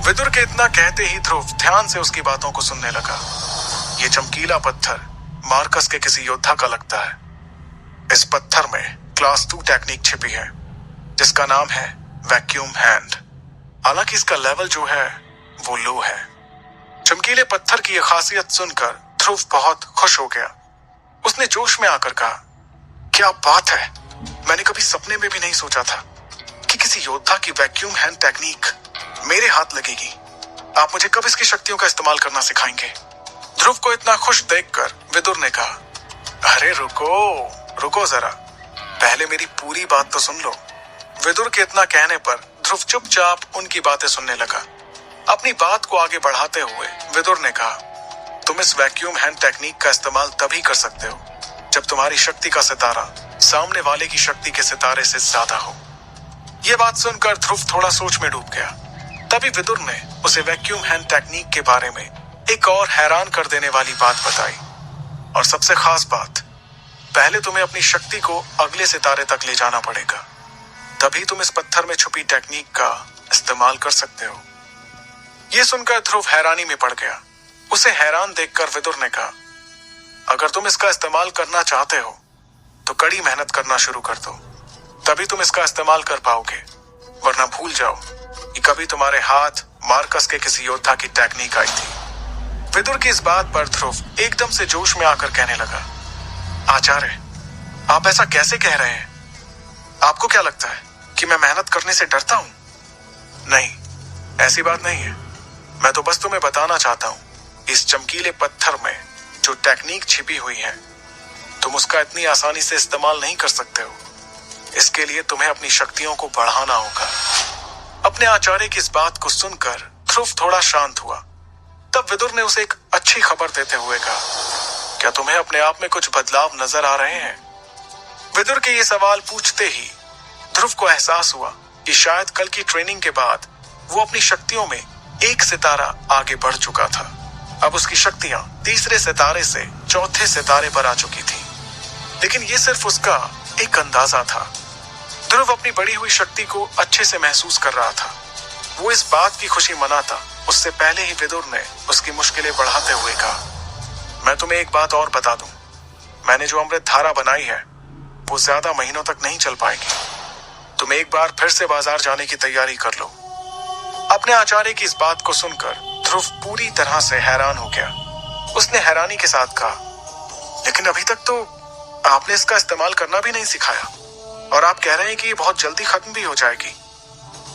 विदुर के इतना कहते ही ध्रुव ध्यान से उसकी बातों को सुनने लगा। ये चमकीला पत्थर मार्कस के किसी योद्धा का लगता है। इस पत्थर में क्लास 2 टेक्निक छिपी है जिसका नाम है वैक्यूम हैंड। हालांकि इसका लेवल जो है वो लो है। चमकीले पत्थर की यह खासियत सुनकर ध्रुव बहुत खुश हो गया। उसने जोश में आकर कहा, क्या बात है, मैंने कभी सपने में भी नहीं सोचा था कि किसी योद्धा की वैक्यूम हैंड टेक्निक मेरे हाथ लगेगी। आप मुझे कब इसकी शक्तियों का इस्तेमाल करना सिखाएंगे? ध्रुव को इतना खुश देखकर विदुर ने कहा, अरे रुको जरा, पहले मेरी पूरी बात तो सुन लो। विदुर के इतना कहने पर ध्रुव चुपचाप उनकी बातें सुनने लगा। अपनी बात को आगे बढ़ाते हुए विदुर ने कहा, तुम इस वैक्यूम हैंड टेक्निक का इस्तेमाल तभी कर सकते हो जब तुम्हारी शक्ति का सितारा सामने वाले की शक्ति के सितारे से ज्यादा हो। यह बात सुनकर ध्रुव थोड़ा सोच में डूब गया। तभी विदुर ने उसे वैक्यूम हैंड टेक्निक के बारे में एक और हैरान कर देने वाली बात बताई। और सबसे खास बात, पहले तुम्हें अपनी शक्ति को अगले सितारे तक ले जाना पड़ेगा, तभी तुम इस पत्थर में छुपी टेक्निक का इस्तेमाल कर सकते हो। यह सुनकर ध्रुव हैरानी में पड़ गया। उसे हैरान देखकर विदुर ने कहा, अगर तुम इसका इस्तेमाल करना चाहते हो तो कड़ी मेहनत करना शुरू कर दो, तभी तुम इसका इस्तेमाल कर पाओगे, वरना भूल जाओ कि कभी तुम्हारे हाथ मार्कस के किसी योद्धा की टेक्निक आई थी। विदुर की इस बात पर ध्रुव एकदम से जोश में आकर कहने लगा, आचार्य, आप ऐसा कैसे कह रहे हैं? आपको क्या लगता है कि मैं मेहनत करने से डरता हूं? नहीं, ऐसी बात नहीं है। मैं तो बस तुम्हें बताना चाहता हूं, इस चमकीले पत्थर में जो टेक्निक छिपी हुई है, तुम उसका इतनी आसानी से इस्तेमाल नहीं कर सकते हो। इसके लिए तुम्हें अपनी शक्तियों को बढ़ाना होगा। अपने आचार्य की इस बात को सुनकर ध्रुव थोड़ा शांत हुआ। तब विदुर ने उसे एक अच्छी खबर देते हुए कहा, क्या तुम्हें अपने आप में कुछ बदलाव नजर आ रहे हैं? विदुर के ये सवाल पूछते ही ध्रुव को एहसास हुआ कि शायद कल की ट्रेनिंग के बाद वो अपनी शक्तियों में एक सितारा आगे बढ़ चुका था। अब उसकी शक्तियां तीसरे सितारे से चौथे सितारे पर आ चुकी थी। लेकिन ये सिर्फ उसका एक अंदाजा था। ध्रुव अपनी बढ़ी हुई शक्ति को अच्छे से महसूस कर रहा था। वो इस बात की खुशी मनाता उससे पहले ही विदुर ने उसकी मुश्किलें बढ़ाते हुए कहा, मैं तुम्हें एक बात और बता दूं, मैंने जो अमृत धारा बनाई है वो ज्यादा महीनों तक नहीं चल पाएगी। तुम एक बार फिर से बाजार जाने की तैयारी कर लो। अपने आचार्य की इस बात को सुनकर ध्रुव पूरी तरह से हैरान हो गया। उसने हैरानी के साथ कहा, लेकिन अभी तक तो आपने इसका इस्तेमाल करना भी नहीं सिखाया और आप कह रहे हैं कि ये बहुत जल्दी खत्म भी हो जाएगी।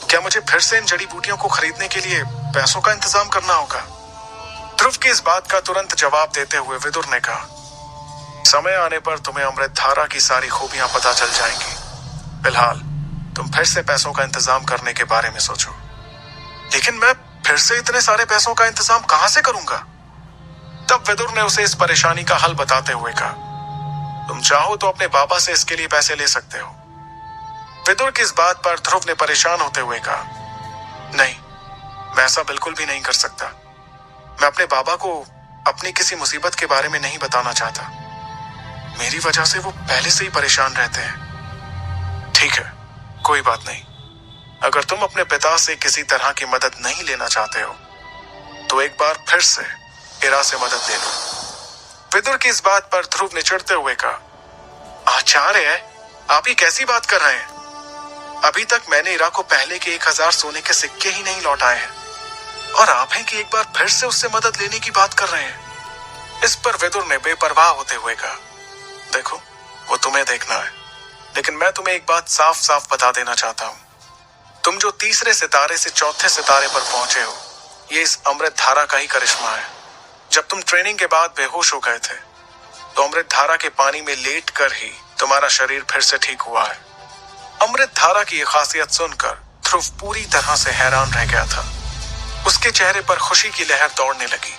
क्या मुझे फिर से इन जड़ी बूटियों को खरीदने के लिए पैसों का इंतजाम करना होगा? ध्रुव की इस बात का तुरंत जवाब देते हुए विदुर ने कहा, समय आने पर तुम्हें अमृत धारा की सारी खूबियां पता चल जाएंगी। फिलहाल तुम फिर से पैसों का इंतजाम करने के बारे में सोचो। लेकिन मैं फिर से इतने सारे पैसों का इंतजाम कहां से करूंगा? तब विदुर ने उसे इस परेशानी का हल बताते हुए कहा, तुम चाहो तो अपने बाबा से इसके लिए पैसे ले सकते हो। विदुर की इस बात पर ध्रुव ने परेशान होते हुए कहा, नहीं, मैं ऐसा बिल्कुल भी नहीं कर सकता। मैं अपने बाबा को अपनी किसी मुसीबत के बारे में नहीं बताना चाहता। मेरी वजह से वो पहले से ही परेशान रहते हैं। ठीक है, कोई बात नहीं। अगर तुम अपने पिता से किसी तरह की मदद नहीं लेना चाहते हो तो एक बार फिर से इरा से मदद ले लो। विदुर की इस बात पर ध्रुव ने चिढ़ते हुए कहा, आचार्य, आप ये कैसी बात कर रहे हैं? अभी तक मैंने इरा को पहले के 1000 सोने के सिक्के ही नहीं लौटाए हैं और आप हैं कि एक बार फिर से उससे मदद लेने की बात कर रहे हैं। इस पर विदुर ने बेपरवाह होते हुए कहा, देखो, वो तुम्हें देखना है, लेकिन मैं तुम्हें एक बात साफ साफ बता देना चाहता हूं। तुम जो तीसरे सितारे से चौथे सितारे पर पहुंचे हो, ये इस अमृत धारा का ही करिश्मा है। जब तुम ट्रेनिंग के बाद बेहोश हो गए थे तो अमृत धारा के पानी में लेट कर ही तुम्हारा शरीर फिर से ठीक हुआ है। अमृत धारा की यह खासियत सुनकर ध्रुव पूरी तरह से हैरान रह गया था। उसके चेहरे पर खुशी की लहर दौड़ने लगी।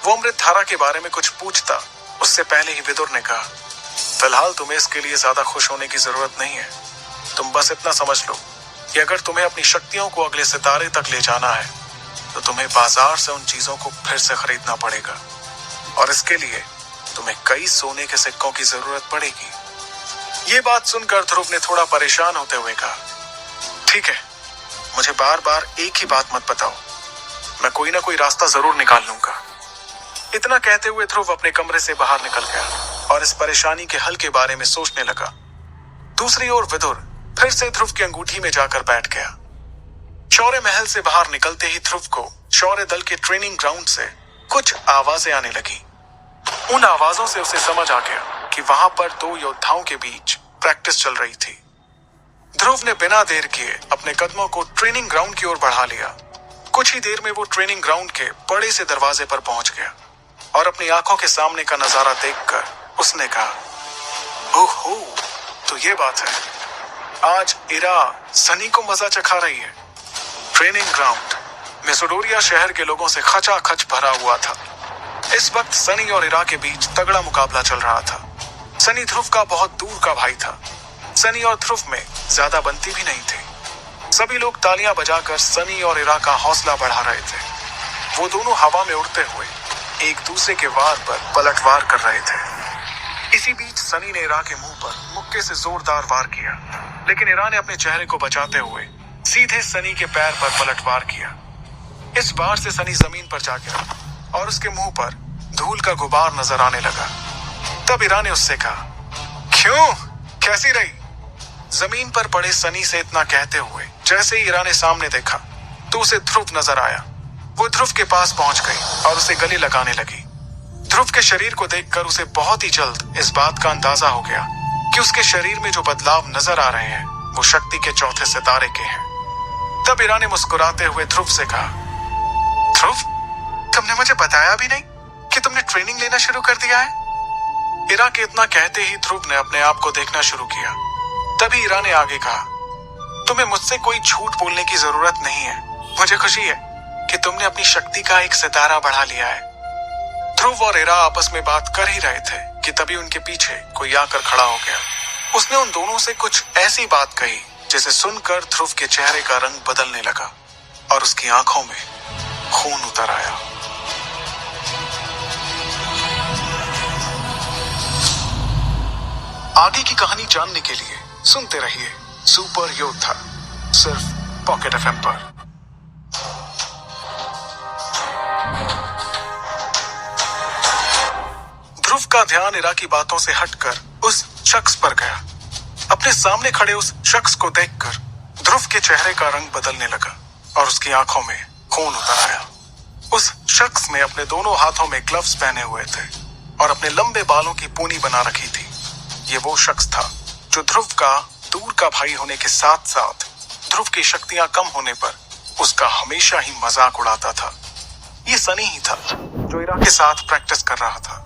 वो अमृत धारा के बारे में कुछ पूछता उससे पहले ही विदुर ने कहा, फिलहाल तुम्हें इसके लिए ज्यादा खुश होने की जरूरत नहीं है। तुम बस इतना समझ लो कि अगर तुम्हें अपनी शक्तियों को अगले सितारे तक ले जाना है तो तुम्हें बाजार से उन चीजों को फिर से खरीदना पड़ेगा और इसके लिए तुम्हें कई सोने के सिक्कों की जरूरत पड़ेगी। ये बात सुनकर ध्रुव ने थोड़ा परेशान होते हुए कहा, ठीक है, मुझे बार बार एक ही बात मत बताओ, मैं कोई ना कोई रास्ता जरूर निकाल लूंगा। इतना कहते हुए ध्रुव अपने कमरे से बाहर निकल गया और इस परेशानी के हल के बारे में सोचने लगा। दूसरी ओर विदुर फिर से ध्रुव की अंगूठी में जाकर बैठ गया। शौर्य महल से बाहर निकलते ही ध्रुव को शौर्य दल के ट्रेनिंग ग्राउंड से कुछ आवाजें आने लगी। उन आवाजों से उसे समझ आ गया कि वहां पर दो योद्धाओं के बीच प्रैक्टिस चल रही थी। ध्रुव ने बिना देर किए अपने कदमों को ट्रेनिंग ग्राउंड की ओर बढ़ा लिया। कुछ ही देर में वो ट्रेनिंग ग्राउंड के बड़े से दरवाजे पर पहुंच गया और अपनी आंखों के सामने का नजारा देखकर उसने कहा, ओहो, तो ये बात है, आज इरा सनी को मजा चखा रही है। ट्रेनिंग ग्राउंड मेसोडोरिया शहर के लोगों से खचाखच भरा हुआ था। इस वक्त सनी और इरा के बीच तगड़ा मुकाबला चल रहा था। सनी ध्रुव का बहुत दूर का भाई था। सनी और ध्रुव में ज्यादा बनती भी नहीं थी। सभी लोग तालियां बजाकर सनी और इरा का हौसला बढ़ा रहे थे। वो दोनों हवा में उड़ते हुए एक दूसरे के वार पर पलटवार कर रहे थे। इसी बीच सनी ने इरा के मुंह पर मुक्के से जोरदार वार किया, लेकिन इरा ने अपने चेहरे को बचाते हुए सीधे सनी के पैर पर पलटवार किया। इस वार से सनी जमीन पर जा गिरा और उसके मुंह पर धूल का गुबार नजर आने लगा। तब इरा ने उससे कहा, क्यों, कैसी रही? जमीन पर पड़े सनी से इतना कहते हुए जैसे ही इरा ने सामने देखा तो उसे ध्रुव नजर आया। वो ध्रुव के पास पहुंच गई और उसे गले लगाने लगी। ध्रुव के शरीर को देखकर उसे बहुत ही जल्द इस बात का अंदाजा हो गया कि उसके शरीर में जो बदलाव नजर आ रहे हैं वो शक्ति के चौथे सितारे के हैं। तब इरा ने मुस्कुराते हुए ध्रुव से कहा, ध्रुव, तुमने मुझे बताया भी नहीं कि तुमने ट्रेनिंग लेना शुरू कर दिया है। इरा के इतना कहते ही ध्रुव ने अपने आप को देखना शुरू किया। तभी इरा ने आगे कहा, तुम्हें मुझसे कोई झूठ बोलने की जरूरत नहीं है। मुझे खुशी है कि तुमने अपनी शक्ति का एक सितारा बढ़ा लिया है। ध्रुव और इरा आपस में बात कर ही रहे थे कि तभी उनके पीछे कोई आकर खड़ा हो गया। उसने उन दोनों से कुछ ऐसी बात कही जिसे सुनकर ध्रुव के चेहरे का रंग बदलने लगा और उसकी आंखों में खून उतर आया। आगे की कहानी जानने के लिए सुनते रहिए सुपर योद्धा, सिर्फ पॉकेट एफएम पर। ध्रुव का ध्यान इरा की बातों से हटकर उस शख्स पर गया। अपने सामने खड़े उस शख्स को देखकर ध्रुव के चेहरे का रंग बदलने लगा और उसकी आंखों में खून उतर आया। उस शख्स ने अपने दोनों हाथों में ग्लव्स पहने हुए थे और अपने लंबे बालों की पूनी बना रखी थी। ये वो शख्स था जो ध्रुव का दूर का भाई होने के साथ साथ ध्रुव की शक्तियां कम होने पर उसका हमेशा ही मजाक उड़ाता था। ये सनी ही था जो इरा के साथ प्रैक्टिस कर रहा था।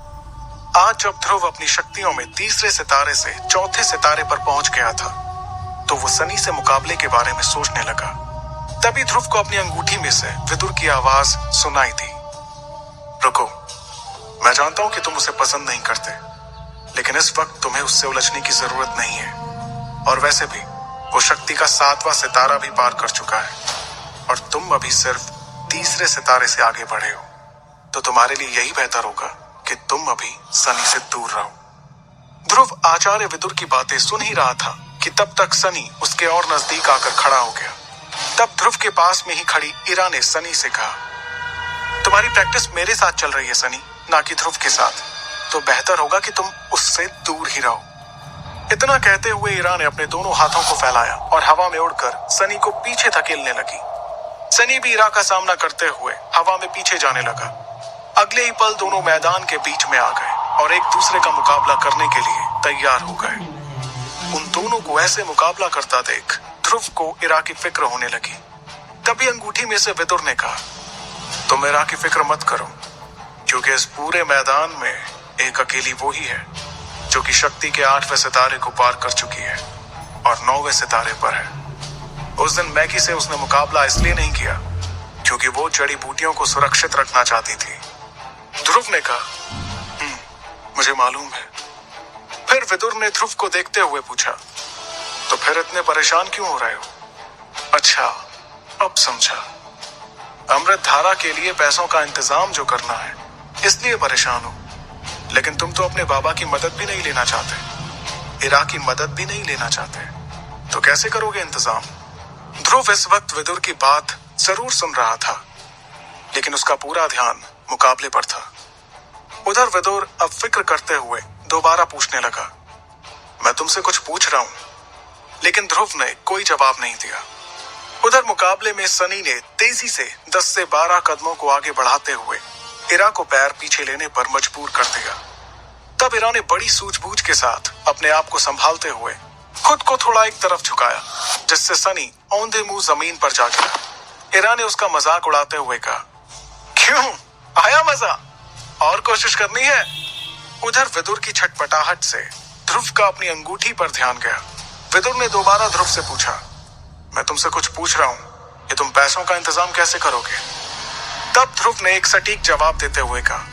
आज जब ध्रुव अपनी शक्तियों में तीसरे सितारे से चौथे सितारे पर पहुंच गया था तो वो सनी से मुकाबले के बारे में सोचने लगा। तभी ध्रुव को अपनी अंगूठी में से विदुर की आवाज सुनाई दी, रुको, मैं जानता हूं कि तुम उसे पसंद नहीं करते, लेकिन इस वक्त तुम्हें उससे उलझने की जरूरत नहीं है। और वैसे भी वो शक्ति का 7वां सितारा भी पार कर चुका है और तुम अभी सिर्फ तीसरे सितारे से आगे बढ़े हो, तो तुम्हारे लिए यही बेहतर होगा कि तुम अभी सनी से दूर रहो। ध्रुव आचार्य विदुर की बातें सुन ही रहा था कि तब तक सनी उसके और नजदीक आकर खड़ा हो गया। तब ध्रुव के पास में ही खड़ी इरा ने सनी से कहा, तुम्हारी प्रैक्टिस मेरे साथ चल रही है सनी, ना कि ध्रुव के साथ, तो बेहतर होगा कि तुम उससे दूर ही रहो। इतना कहते हुए इरा ने अपने दोनों हाथों को फैलाया और हवा में उड़कर सनी को पीछे धकेलने लगी। सनी भी इरा का सामना करते हुए हवा में पीछे जाने लगा। अगले ही पल दोनों मैदान के बीच में आ गए और एक दूसरे का मुकाबला करने के लिए तैयार हो गए। उन दोनों को ऐसे मुकाबला करता देख ध्रुव को इरा की फिक्र होने लगी। तभी अंगूठी में से विदुर ने कहा, तुम इरा की फिक्र मत करो, क्योंकि इस पूरे मैदान में एक अकेली वो ही है जो कि शक्ति के 8वें सितारे को पार कर चुकी है और 9वें सितारे पर है। उस दिन मैगी से उसने मुकाबला इसलिए नहीं किया क्योंकि वो जड़ी बूटियों को सुरक्षित रखना चाहती थी। ध्रुव ने कहा, मुझे मालूम है। फिर विदुर ने ध्रुव को देखते हुए पूछा, तो फिर इतने परेशान क्यों हो रहे हो? अच्छा, अब समझा, अमृत धारा के लिए पैसों का इंतजाम जो करना है इसलिए परेशान हो, लेकिन तुम तो अपने बाबा की मदद भी नहीं लेना चाहते। इरा की मदद भी नहीं लेना चाहते, तो कैसे करोगे इंतजाम? ध्रुव इस वक्त विदुर की बात जरूर सुन रहा था, लेकिन उसका पूरा ध्यान मुकाबले पर था। उधर विदुर अब फिक्र करते हुए दोबारा पूछने लगा, मैं तुमसे कुछ पूछ रहा हूं। लेकिन ध्रुव ने कोई जवाब नहीं दिया। उधर मुकाबले में सनी ने तेजी से 10 से 12 कदमों को आगे बढ़ाते हुए इरा को पैर पीछे लेने पर मजबूर कर दिया। तब इरा ने बड़ी सूझबूझ के साथ अपने आप को संभालते हुए खुद को थोड़ा एक तरफ झुकाया, जिससे सनी औंधे मुंह जमीन पर जा गिरा। इरा ने उसका मजाक उड़ाते हुए कहा, क्यों आया मजा, और कोशिश करनी है? उधर विदुर की छटपटाहट से ध्रुव का अपनी अंगूठी पर ध्यान गया। विदुर ने दोबारा ध्रुव से पूछा, मैं तुमसे कुछ पूछ रहा हूं कि तुम पैसों का इंतजाम कैसे करोगे? तब ध्रुव ने एक सटीक जवाब देते हुए कहा,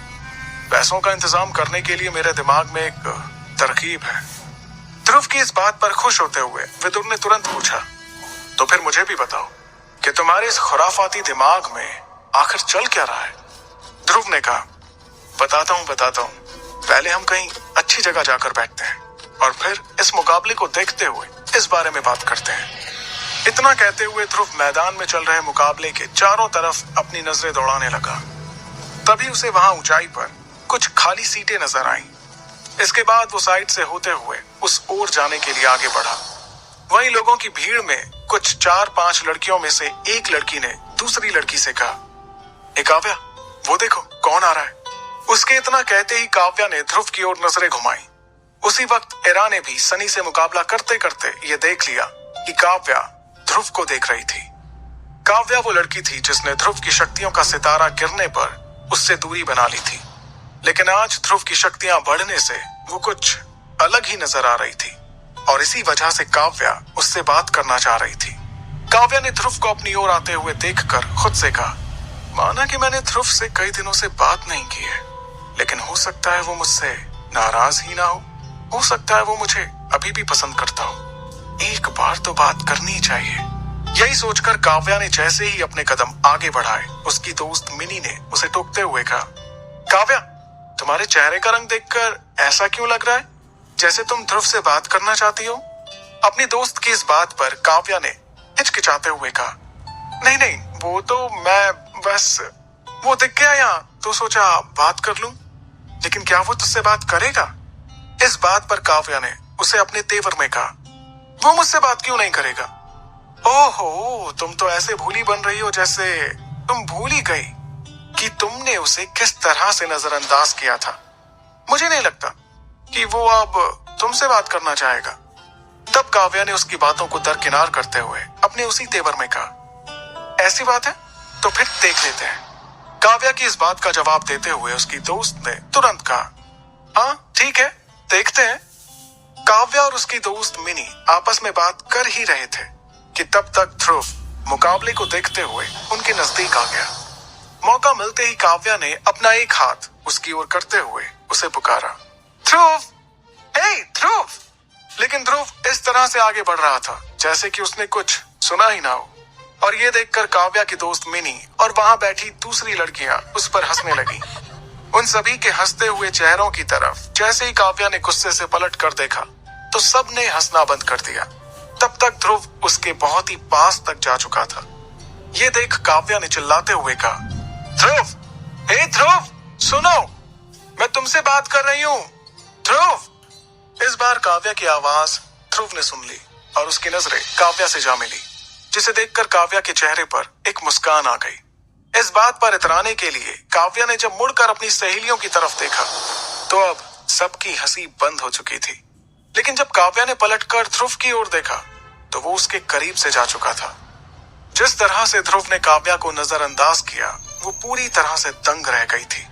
पैसों का इंतजाम करने के लिए मेरे दिमाग में एक तरकीब है। ध्रुव की इस बात पर खुश होते हुए विदुर ने तुरंत पूछा, तो फिर मुझे भी बताओ कि तुम्हारे इस खुराफाती दिमाग में आखिर चल क्या रहा है? ध्रुव ने कहा, बताता हूं, पहले हम कहीं अच्छी जगह जाकर बैठते हैं और फिर इस मुकाबले को देखते हुए इस बारे में बात करते हैं। इतना कहते हुए ध्रुव मैदान में चल रहे मुकाबले के चारों तरफ अपनी नजरें दौड़ाने लगा। तभी उसे वहां ऊंचाई पर कुछ खाली सीटें नजर आईं। इसके बाद वो साइड से होते हुए उस ओर जाने के लिए आगे बढ़ा। वहीं लोगों की भीड़ में कुछ 4-5 लड़कियों में से एक लड़की ने दूसरी लड़की से कहा, ए काव्या, वो देखो कौन आ रहा है। उसके इतना कहते ही काव्या ने ध्रुव की ओर नजरें घुमाई। उसी वक्त इरा ने भी सनी से मुकाबला करते करते ये देख लिया कि काव्या ध्रुव को देख रही थी। काव्या वो लड़की थी जिसने ध्रुव की शक्तियों का सितारा गिरने पर उससे दूरी बना ली थी, लेकिन आज ध्रुव की शक्तियां बढ़ने से वो कुछ अलग ही नजर आ रही थी और इसी वजह से काव्या उससे बात करना चाह रही थी। काव्या ने ध्रुव को अपनी ओर आते हुए देखकर खुद से कहा, माना कि मैंने ध्रुव से कई दिनों से बात नहीं की है, लेकिन हो सकता है वो मुझसे नाराज ही ना हो सकता है वो मुझे अभी भी पसंद करता हो। एक बार तो बात करनी चाहिए। यही सोचकर काव्या ने जैसे ही अपने कदम आगे बढ़ाए, उसकी दोस्त मिनी ने उसे टोकते हुए कहा, काव्या, तुम्हारे चेहरे का रंग देखकर ऐसा क्यों लग रहा है जैसे तुम ध्रुव से बात करना चाहती हो? अपनी दोस्त की इस बात पर काव्या ने हिचकिचाते हुए कहा, नहीं, वो तो मैं बस वो दिख गया यहाँ तो सोचा बात कर लूं, लेकिन क्या वो तुझसे बात करेगा? इस बात पर काव्या ने उसे अपने तेवर में कहा, वो मुझसे बात क्यों नहीं करेगा? ओहो, तुम तो ऐसे भूली बन रही हो जैसे तुम भूल ही गई कि तुमने उसे किस तरह से नजरअंदाज किया था। मुझे नहीं लगता कि वो अब तुमसे बात करना चाहेगा। तब काव्या ने उसकी बातों को दरकिनार करते हुए अपने उसी तेवर में कहा, ऐसी बात है तो फिर देख लेते हैं। काव्या की इस बात का जवाब देते हुए उसकी दोस्त ने तुरंत कहा, हाँ ठीक है, देखते हैं। काव्या और उसकी दोस्त मिनी आपस में बात कर ही रहे थे कि तब तक ध्रुव मुकाबले को देखते हुए उनके नजदीक आ गया। मौका मिलते ही काव्या ने अपना एक हाथ उसकी ओर करते हुए उसे पुकारा, ध्रुव, हे ध्रुव। लेकिन ध्रुव इस तरह से आगे बढ़ रहा था जैसे कि उसने कुछ सुना ही ना हो, और ये देखकर काव्या की दोस्त मिनी और वहां बैठी दूसरी लड़कियां उस पर हंसने लगी। उन सभी के हंसते हुए चेहरों की तरफ जैसे ही काव्या ने गुस्से से पलट कर देखा तो सबने हंसना बंद कर दिया। तब तक ध्रुव उसके बहुत ही पास तक जा चुका था। ये देख काव्या ने चिल्लाते हुए कहा, ध्रुव, हे ध्रुव, सुनो, मैं तुमसे बात कर रही हूँ, ध्रुव। इस बार काव्या की आवाज ध्रुव ने सुन ली और उसकी नजरें काव्या से जा मिली, जिसे देखकर काव्या के चेहरे पर एक मुस्कान आ गई। इस बात पर इतराने के लिए काव्या ने जब मुड़कर अपनी सहेलियों की तरफ देखा तो अब सबकी हंसी बंद हो चुकी थी। लेकिन जब काव्या ने पलटकर ध्रुव की ओर देखा तो वो उसके करीब से जा चुका था। जिस तरह से ध्रुव ने काव्या को नजरअंदाज किया वो पूरी तरह से दंग रह गई थी।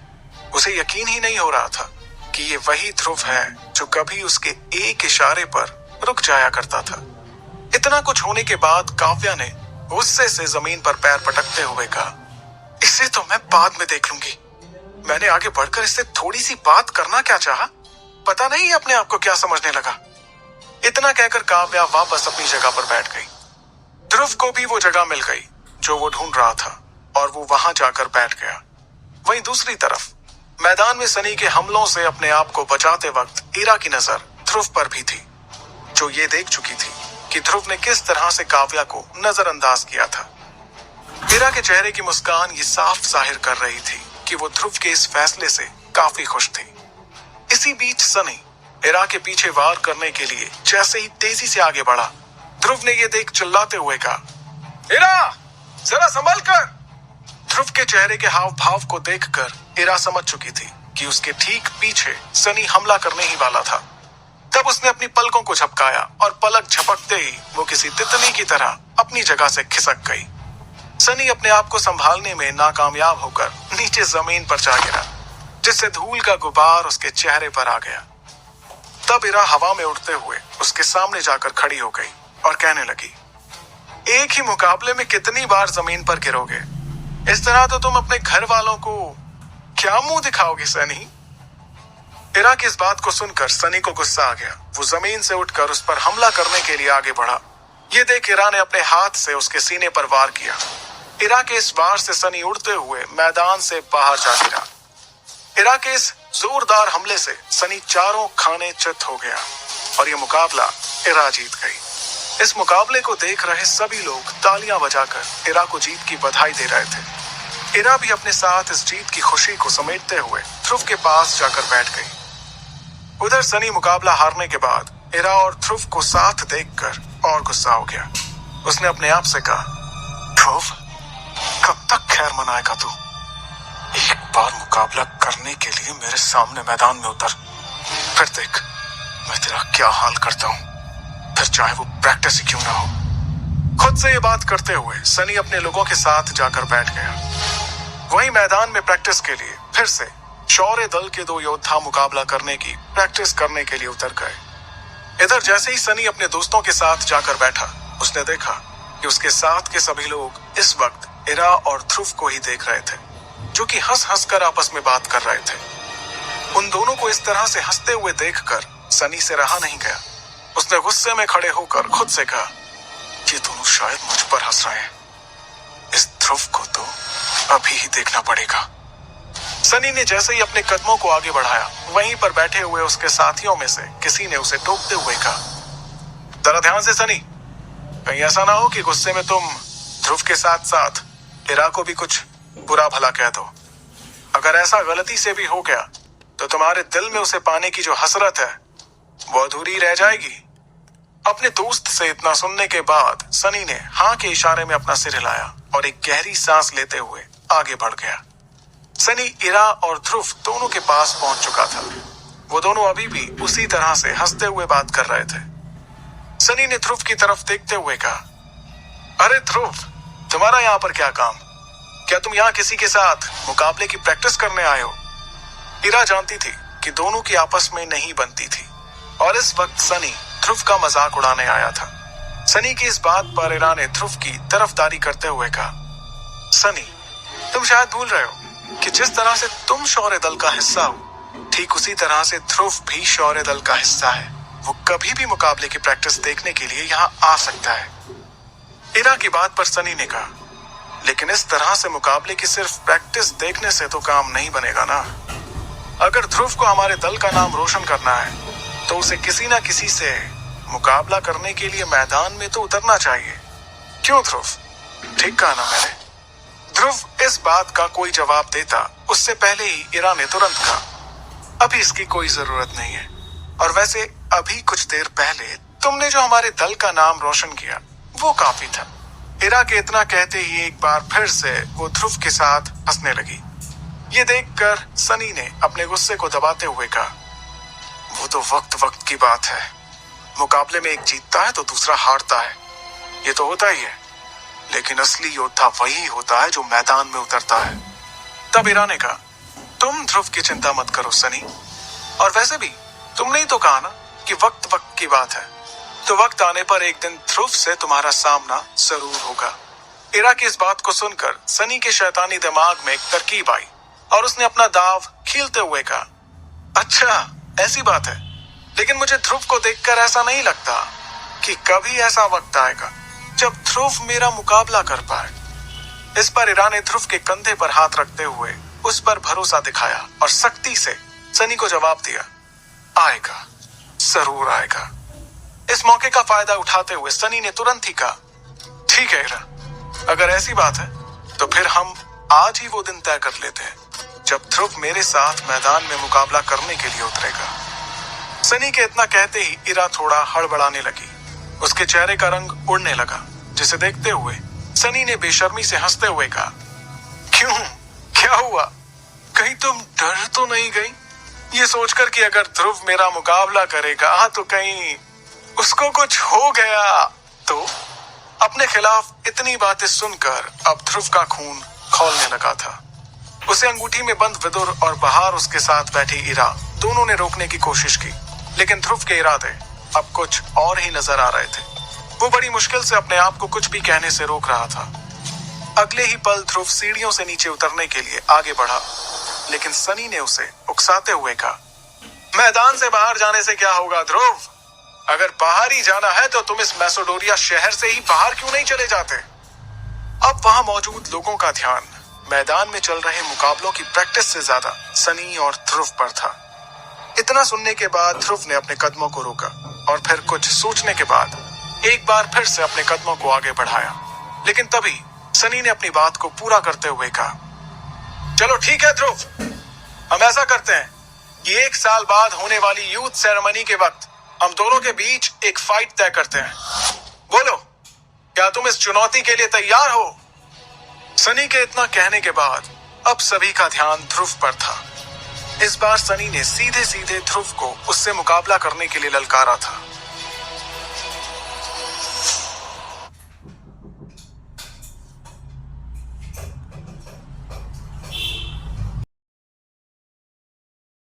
उसे यकीन ही नहीं हो रहा था कि ये वही ध्रुव है जो कभी उसके एक इशारे पर रुक जाया करता था। इतना कुछ होने के बाद काव्या ने गुस्से से जमीन पर पैर पटकते हुए कहा, इसे तो मैं बाद में देख लूंगी। मैंने आगे बढ़कर इससे थोड़ी सी बात करना क्या चाहा, पता नहीं अपने आप को क्या समझने लगा। इतना कहकर काव्या वापस अपनी जगह पर बैठ गई। ध्रुव को भी वो जगह मिल गई जो वो ढूंढ रहा था और वो वहां जाकर बैठ गया। वहीं दूसरी तरफ मैदान में सनी के हमलों से अपने आप को बचाते वक्त इरा की नजर ध्रुव पर भी थी। जो ये देख चुकी थी कि ध्रुव ने किस तरह से काव्या को नजरअंदाज किया था। इरा के चेहरे की मुस्कान ये साफ जाहिर कर रही थी कि वो ध्रुव के इस फैसले से काफी खुश थी। इसी बीच सनी इरा के पीछे वार करने के लिए जैसे ही तेजी से आगे बढ़ा, ध्रुव ने ये देख चिल्लाते हुए कहा, इरा, जरा संभल कर। ध्रुव के चेहरे के हाव भाव को देखकर इरा समझ चुकी थी कि उसके ठीक पीछे सनी हमला करने ही वाला था। तब उसने अपनी पलकों को झपकाया और पलक झपकते ही वो किसी तितली की तरह अपनी जगह से खिसक गई। सनी अपने आप को संभालने में नाकामयाब होकर नीचे जमीन पर जा गिरा, जिससे धूल का गुबार उसके चेहरे पर आ गया। तब इरा हवा में उड़ते हुए उसके सामने जाकर खड़ी हो गई और कहने लगी, एक ही मुकाबले में कितनी बार जमीन पर गिरोगे? इस तरह तो तुम अपने घर वालों को क्या मुंह दिखाओगे सनी? इरा की इस बात को सुनकर सनी को गुस्सा आ गया। वो जमीन से उठकर उस पर हमला करने के लिए आगे बढ़ा। ये देख इरा ने अपने हाथ से उसके सीने पर वार किया। इरा के इस वार से सनी उड़ते हुए मैदान से बाहर जा गिरा। इरा के इस जोरदार हमले से सनी चारों खाने चित हो गया और ये मुकाबला इरा जीत गई। इस मुकाबले को देख रहे सभी लोग तालियां बजाकर इरा को जीत की बधाई दे रहे थे। इरा भी अपने साथ इस जीत की खुशी को समेटते हुए ध्रुव के पास जाकर बैठ गई। उधर सनी मुकाबला हारने के बाद इरा और ध्रुव को साथ देखकर और गुस्सा हो गया। उसने अपने आप से कहा, ध्रुव, कब तक खैर मनाएगा तू? एक बार मुकाबला करने के लिए मेरे सामने मैदान में उतर, फिर देख मैं तेरा क्या हाल करता हूं, फिर चाहे वो प्रैक्टिस ही क्यों ना हो। खुद से ये बात करते हुए सनी अपने लोगों के साथ जाकर बैठ गया। वहीं मैदान में प्रैक्टिस के लिए फिर से शौर्य दल के दो योद्धा मुकाबला करने की प्रैक्टिस करने के लिए उतर गए। इधर जैसे ही सनी अपने दोस्तों के साथ जाकर बैठा, उसने देखा कि उसके साथ के सभी लोग इस वक्त इरा और ध्रुव को ही देख रहे थे, जो कि हंस हंस कर आपस में बात कर रहे थे। उन दोनों को इस तरह से हंसते हुए देखकर सनी से रहा नहीं गया। उसने गुस्से में खड़े होकर खुद से कहा, ये दोनों शायद मुझ पर हंस रहे हैं। इस ध्रुव को तो अभी ही देखना पड़ेगा। सनी ने जैसे ही अपने कदमों को आगे बढ़ाया, वहीं पर बैठे हुए उसके साथियों में से किसी ने उसे टोकते हुए कहा, जरा ध्यान से सनी, कहीं ऐसा ना हो कि गुस्से में तुम ध्रुव के साथ साथ इरा को भी कुछ बुरा भला कह दो। अगर ऐसा गलती से भी हो गया तो तुम्हारे दिल में उसे पाने की जो हसरत है वो अधूरी रह जाएगी। अपने दोस्त से इतना सुनने के बाद सनी ने हाँ के इशारे में अपना सिर हिलाया और एक गहरी सांस लेते हुए आगे बढ़ गया। सनी इरा और ध्रुव दोनों के पास पहुंच चुका था। वो दोनों अभी भी उसी तरह से हंसते हुए बात कर रहे थे। सनी ने ध्रुव की तरफ देखते हुए कहा, अरे ध्रुव, तुम्हारा यहाँ पर क्या काम? क्या तुम यहाँ किसी के साथ मुकाबले की प्रैक्टिस करने आए हो? इरा जानती थी कि दोनों की आपस में नहीं बनती थी और इस वक्त सनी ध्रुव का मजाक उड़ाने आया था। सनी की इस बात पर इरा ने ध्रुव की तरफदारी करते हुए कहा, सनी, तुम शायद भूल रहे हो कि जिस तरह से तुम शौर्य दल का हिस्सा हो, ठीक उसी तरह से ध्रुव भी शौर्य दल का हिस्सा है। वो कभी भी मुकाबले की प्रैक्टिस देखने के लिए यहाँ आ सकता है। इरा की बात पर सनी ने कहा, लेकिन इस तरह से मुकाबले की सिर्फ प्रैक्टिस देखने से तो काम नहीं बनेगा ना। अगर ध्रुव को हमारे दल का नाम रोशन करना है तो उसे किसी ना किसी से मुकाबला करने के लिए मैदान में तो उतरना चाहिए। क्यों ध्रुव? ठीक कहा ना मैंने? ध्रुव इस बात का कोई जवाब देता उससे पहले ही इरा ने तुरंत कहा, अभी इसकी कोई जरूरत नहीं है, और वैसे अभी कुछ देर पहले तुमने जो हमारे दल का नाम रोशन किया वो काफी था। इरा के इतना कहते ही एक बार फिर से वो ध्रुव के साथ हंसने लगी। ये देखकर सनी ने अपने गुस्से को दबाते हुए कहा, वो तो वक्त वक्त की बात है। मुकाबले में एक जीतता है तो दूसरा हारता है, ये तो होता ही है, लेकिन असली योद्धा वही होता है जो मैदान में उतरता है। तब इरा ने कहा, तुम ध्रुव की चिंता मत करो सनी, और वैसे भी तुमने ही तो कहा ना कि वक्त वक्त की बात है, तो वक्त आने पर एक दिन ध्रुव से तुम्हारा सामना जरूर होगा। इरा की इस बात को सुनकर सनी के शैतानी दिमाग में एक तरकीब आई और उसने अपना दाव खीलते हुए कहा, अच्छा ऐसी बात है, लेकिन मुझे ध्रुव को देखकर ऐसा नहीं लगता कि कभी ऐसा वक्त आएगा जब ध्रुव मेरा मुकाबला कर पाए। इस पर इरा ने ध्रुव के कंधे पर हाथ रखते हुए उस पर भरोसा दिखाया और सख्ती से सनी को जवाब दिया, आएगा, जरूर आएगा। इस मौके का फायदा उठाते हुए सनी ने तुरंत ही कहा, ठीक है इरा, अगर ऐसी बात है तो फिर हम आज ही वो दिन तय कर लेते हैं जब ध्रुव मेरे साथ मैदान में मुकाबला करने के लिए उतरेगा। सनी के इतना कहते ही इरा थोड़ा हड़बड़ाने लगी। उसके चेहरे का रंग उड़ने लगा, जिसे देखते हुए सनी ने बेशर्मी से हंसते हुए कहा, क्यों, क्या हुआ? कहीं तुम डर तो नहीं गई ये सोचकर कि अगर ध्रुव मेरा मुकाबला करेगा तो कहीं उसको कुछ हो गया तो? अपने खिलाफ इतनी बातें सुनकर अब ध्रुव का खून खौलने लगा था। उसे अंगूठी में बंद विदुर और बाहर उसके साथ बैठी इरा दोनों ने रोकने की कोशिश की, लेकिन ध्रुव के इरादे अब कुछ और ही नजर आ रहे थे। वो बड़ी मुश्किल से अपने आप को कुछ भी कहने से रोक रहा था। अगले ही पल ध्रुव सीढ़ियों से नीचे उतरने के लिए आगे बढ़ा, लेकिन सनी ने उसे उकसाते हुए कहा, मैदान से बाहर जाने से क्या होगा ध्रुव? अगर बाहर ही जाना है तो तुम इस मैसेडोनिया शहर से ही बाहर क्यों नहीं चले जाते? अब वहां मौजूद लोगों का ध्यान मैदान में चल रहे मुकाबलों की प्रैक्टिस से ज्यादा सनी और ध्रुव पर था। इतना सुनने के बाद ध्रुव ने अपने कदमों को रोका और फिर कुछ सोचने के बाद एक बार फिर से अपने कदमों को आगे बढ़ाया, लेकिन तभी सनी ने अपनी बात को पूरा करते हुए कहा, चलो ठीक है ध्रुव, हम ऐसा करते हैं कि 1 साल बाद होने वाली यूथ सेरेमनी के वक्त हम दोनों के बीच एक फाइट तय करते हैं। बोलो, क्या तुम इस चुनौती के लिए तैयार हो? सनी के इतना कहने के बाद अब सभी का ध्यान ध्रुव पर था। इस बार सनी ने सीधे सीधे ध्रुव को उससे मुकाबला करने के लिए ललकारा था।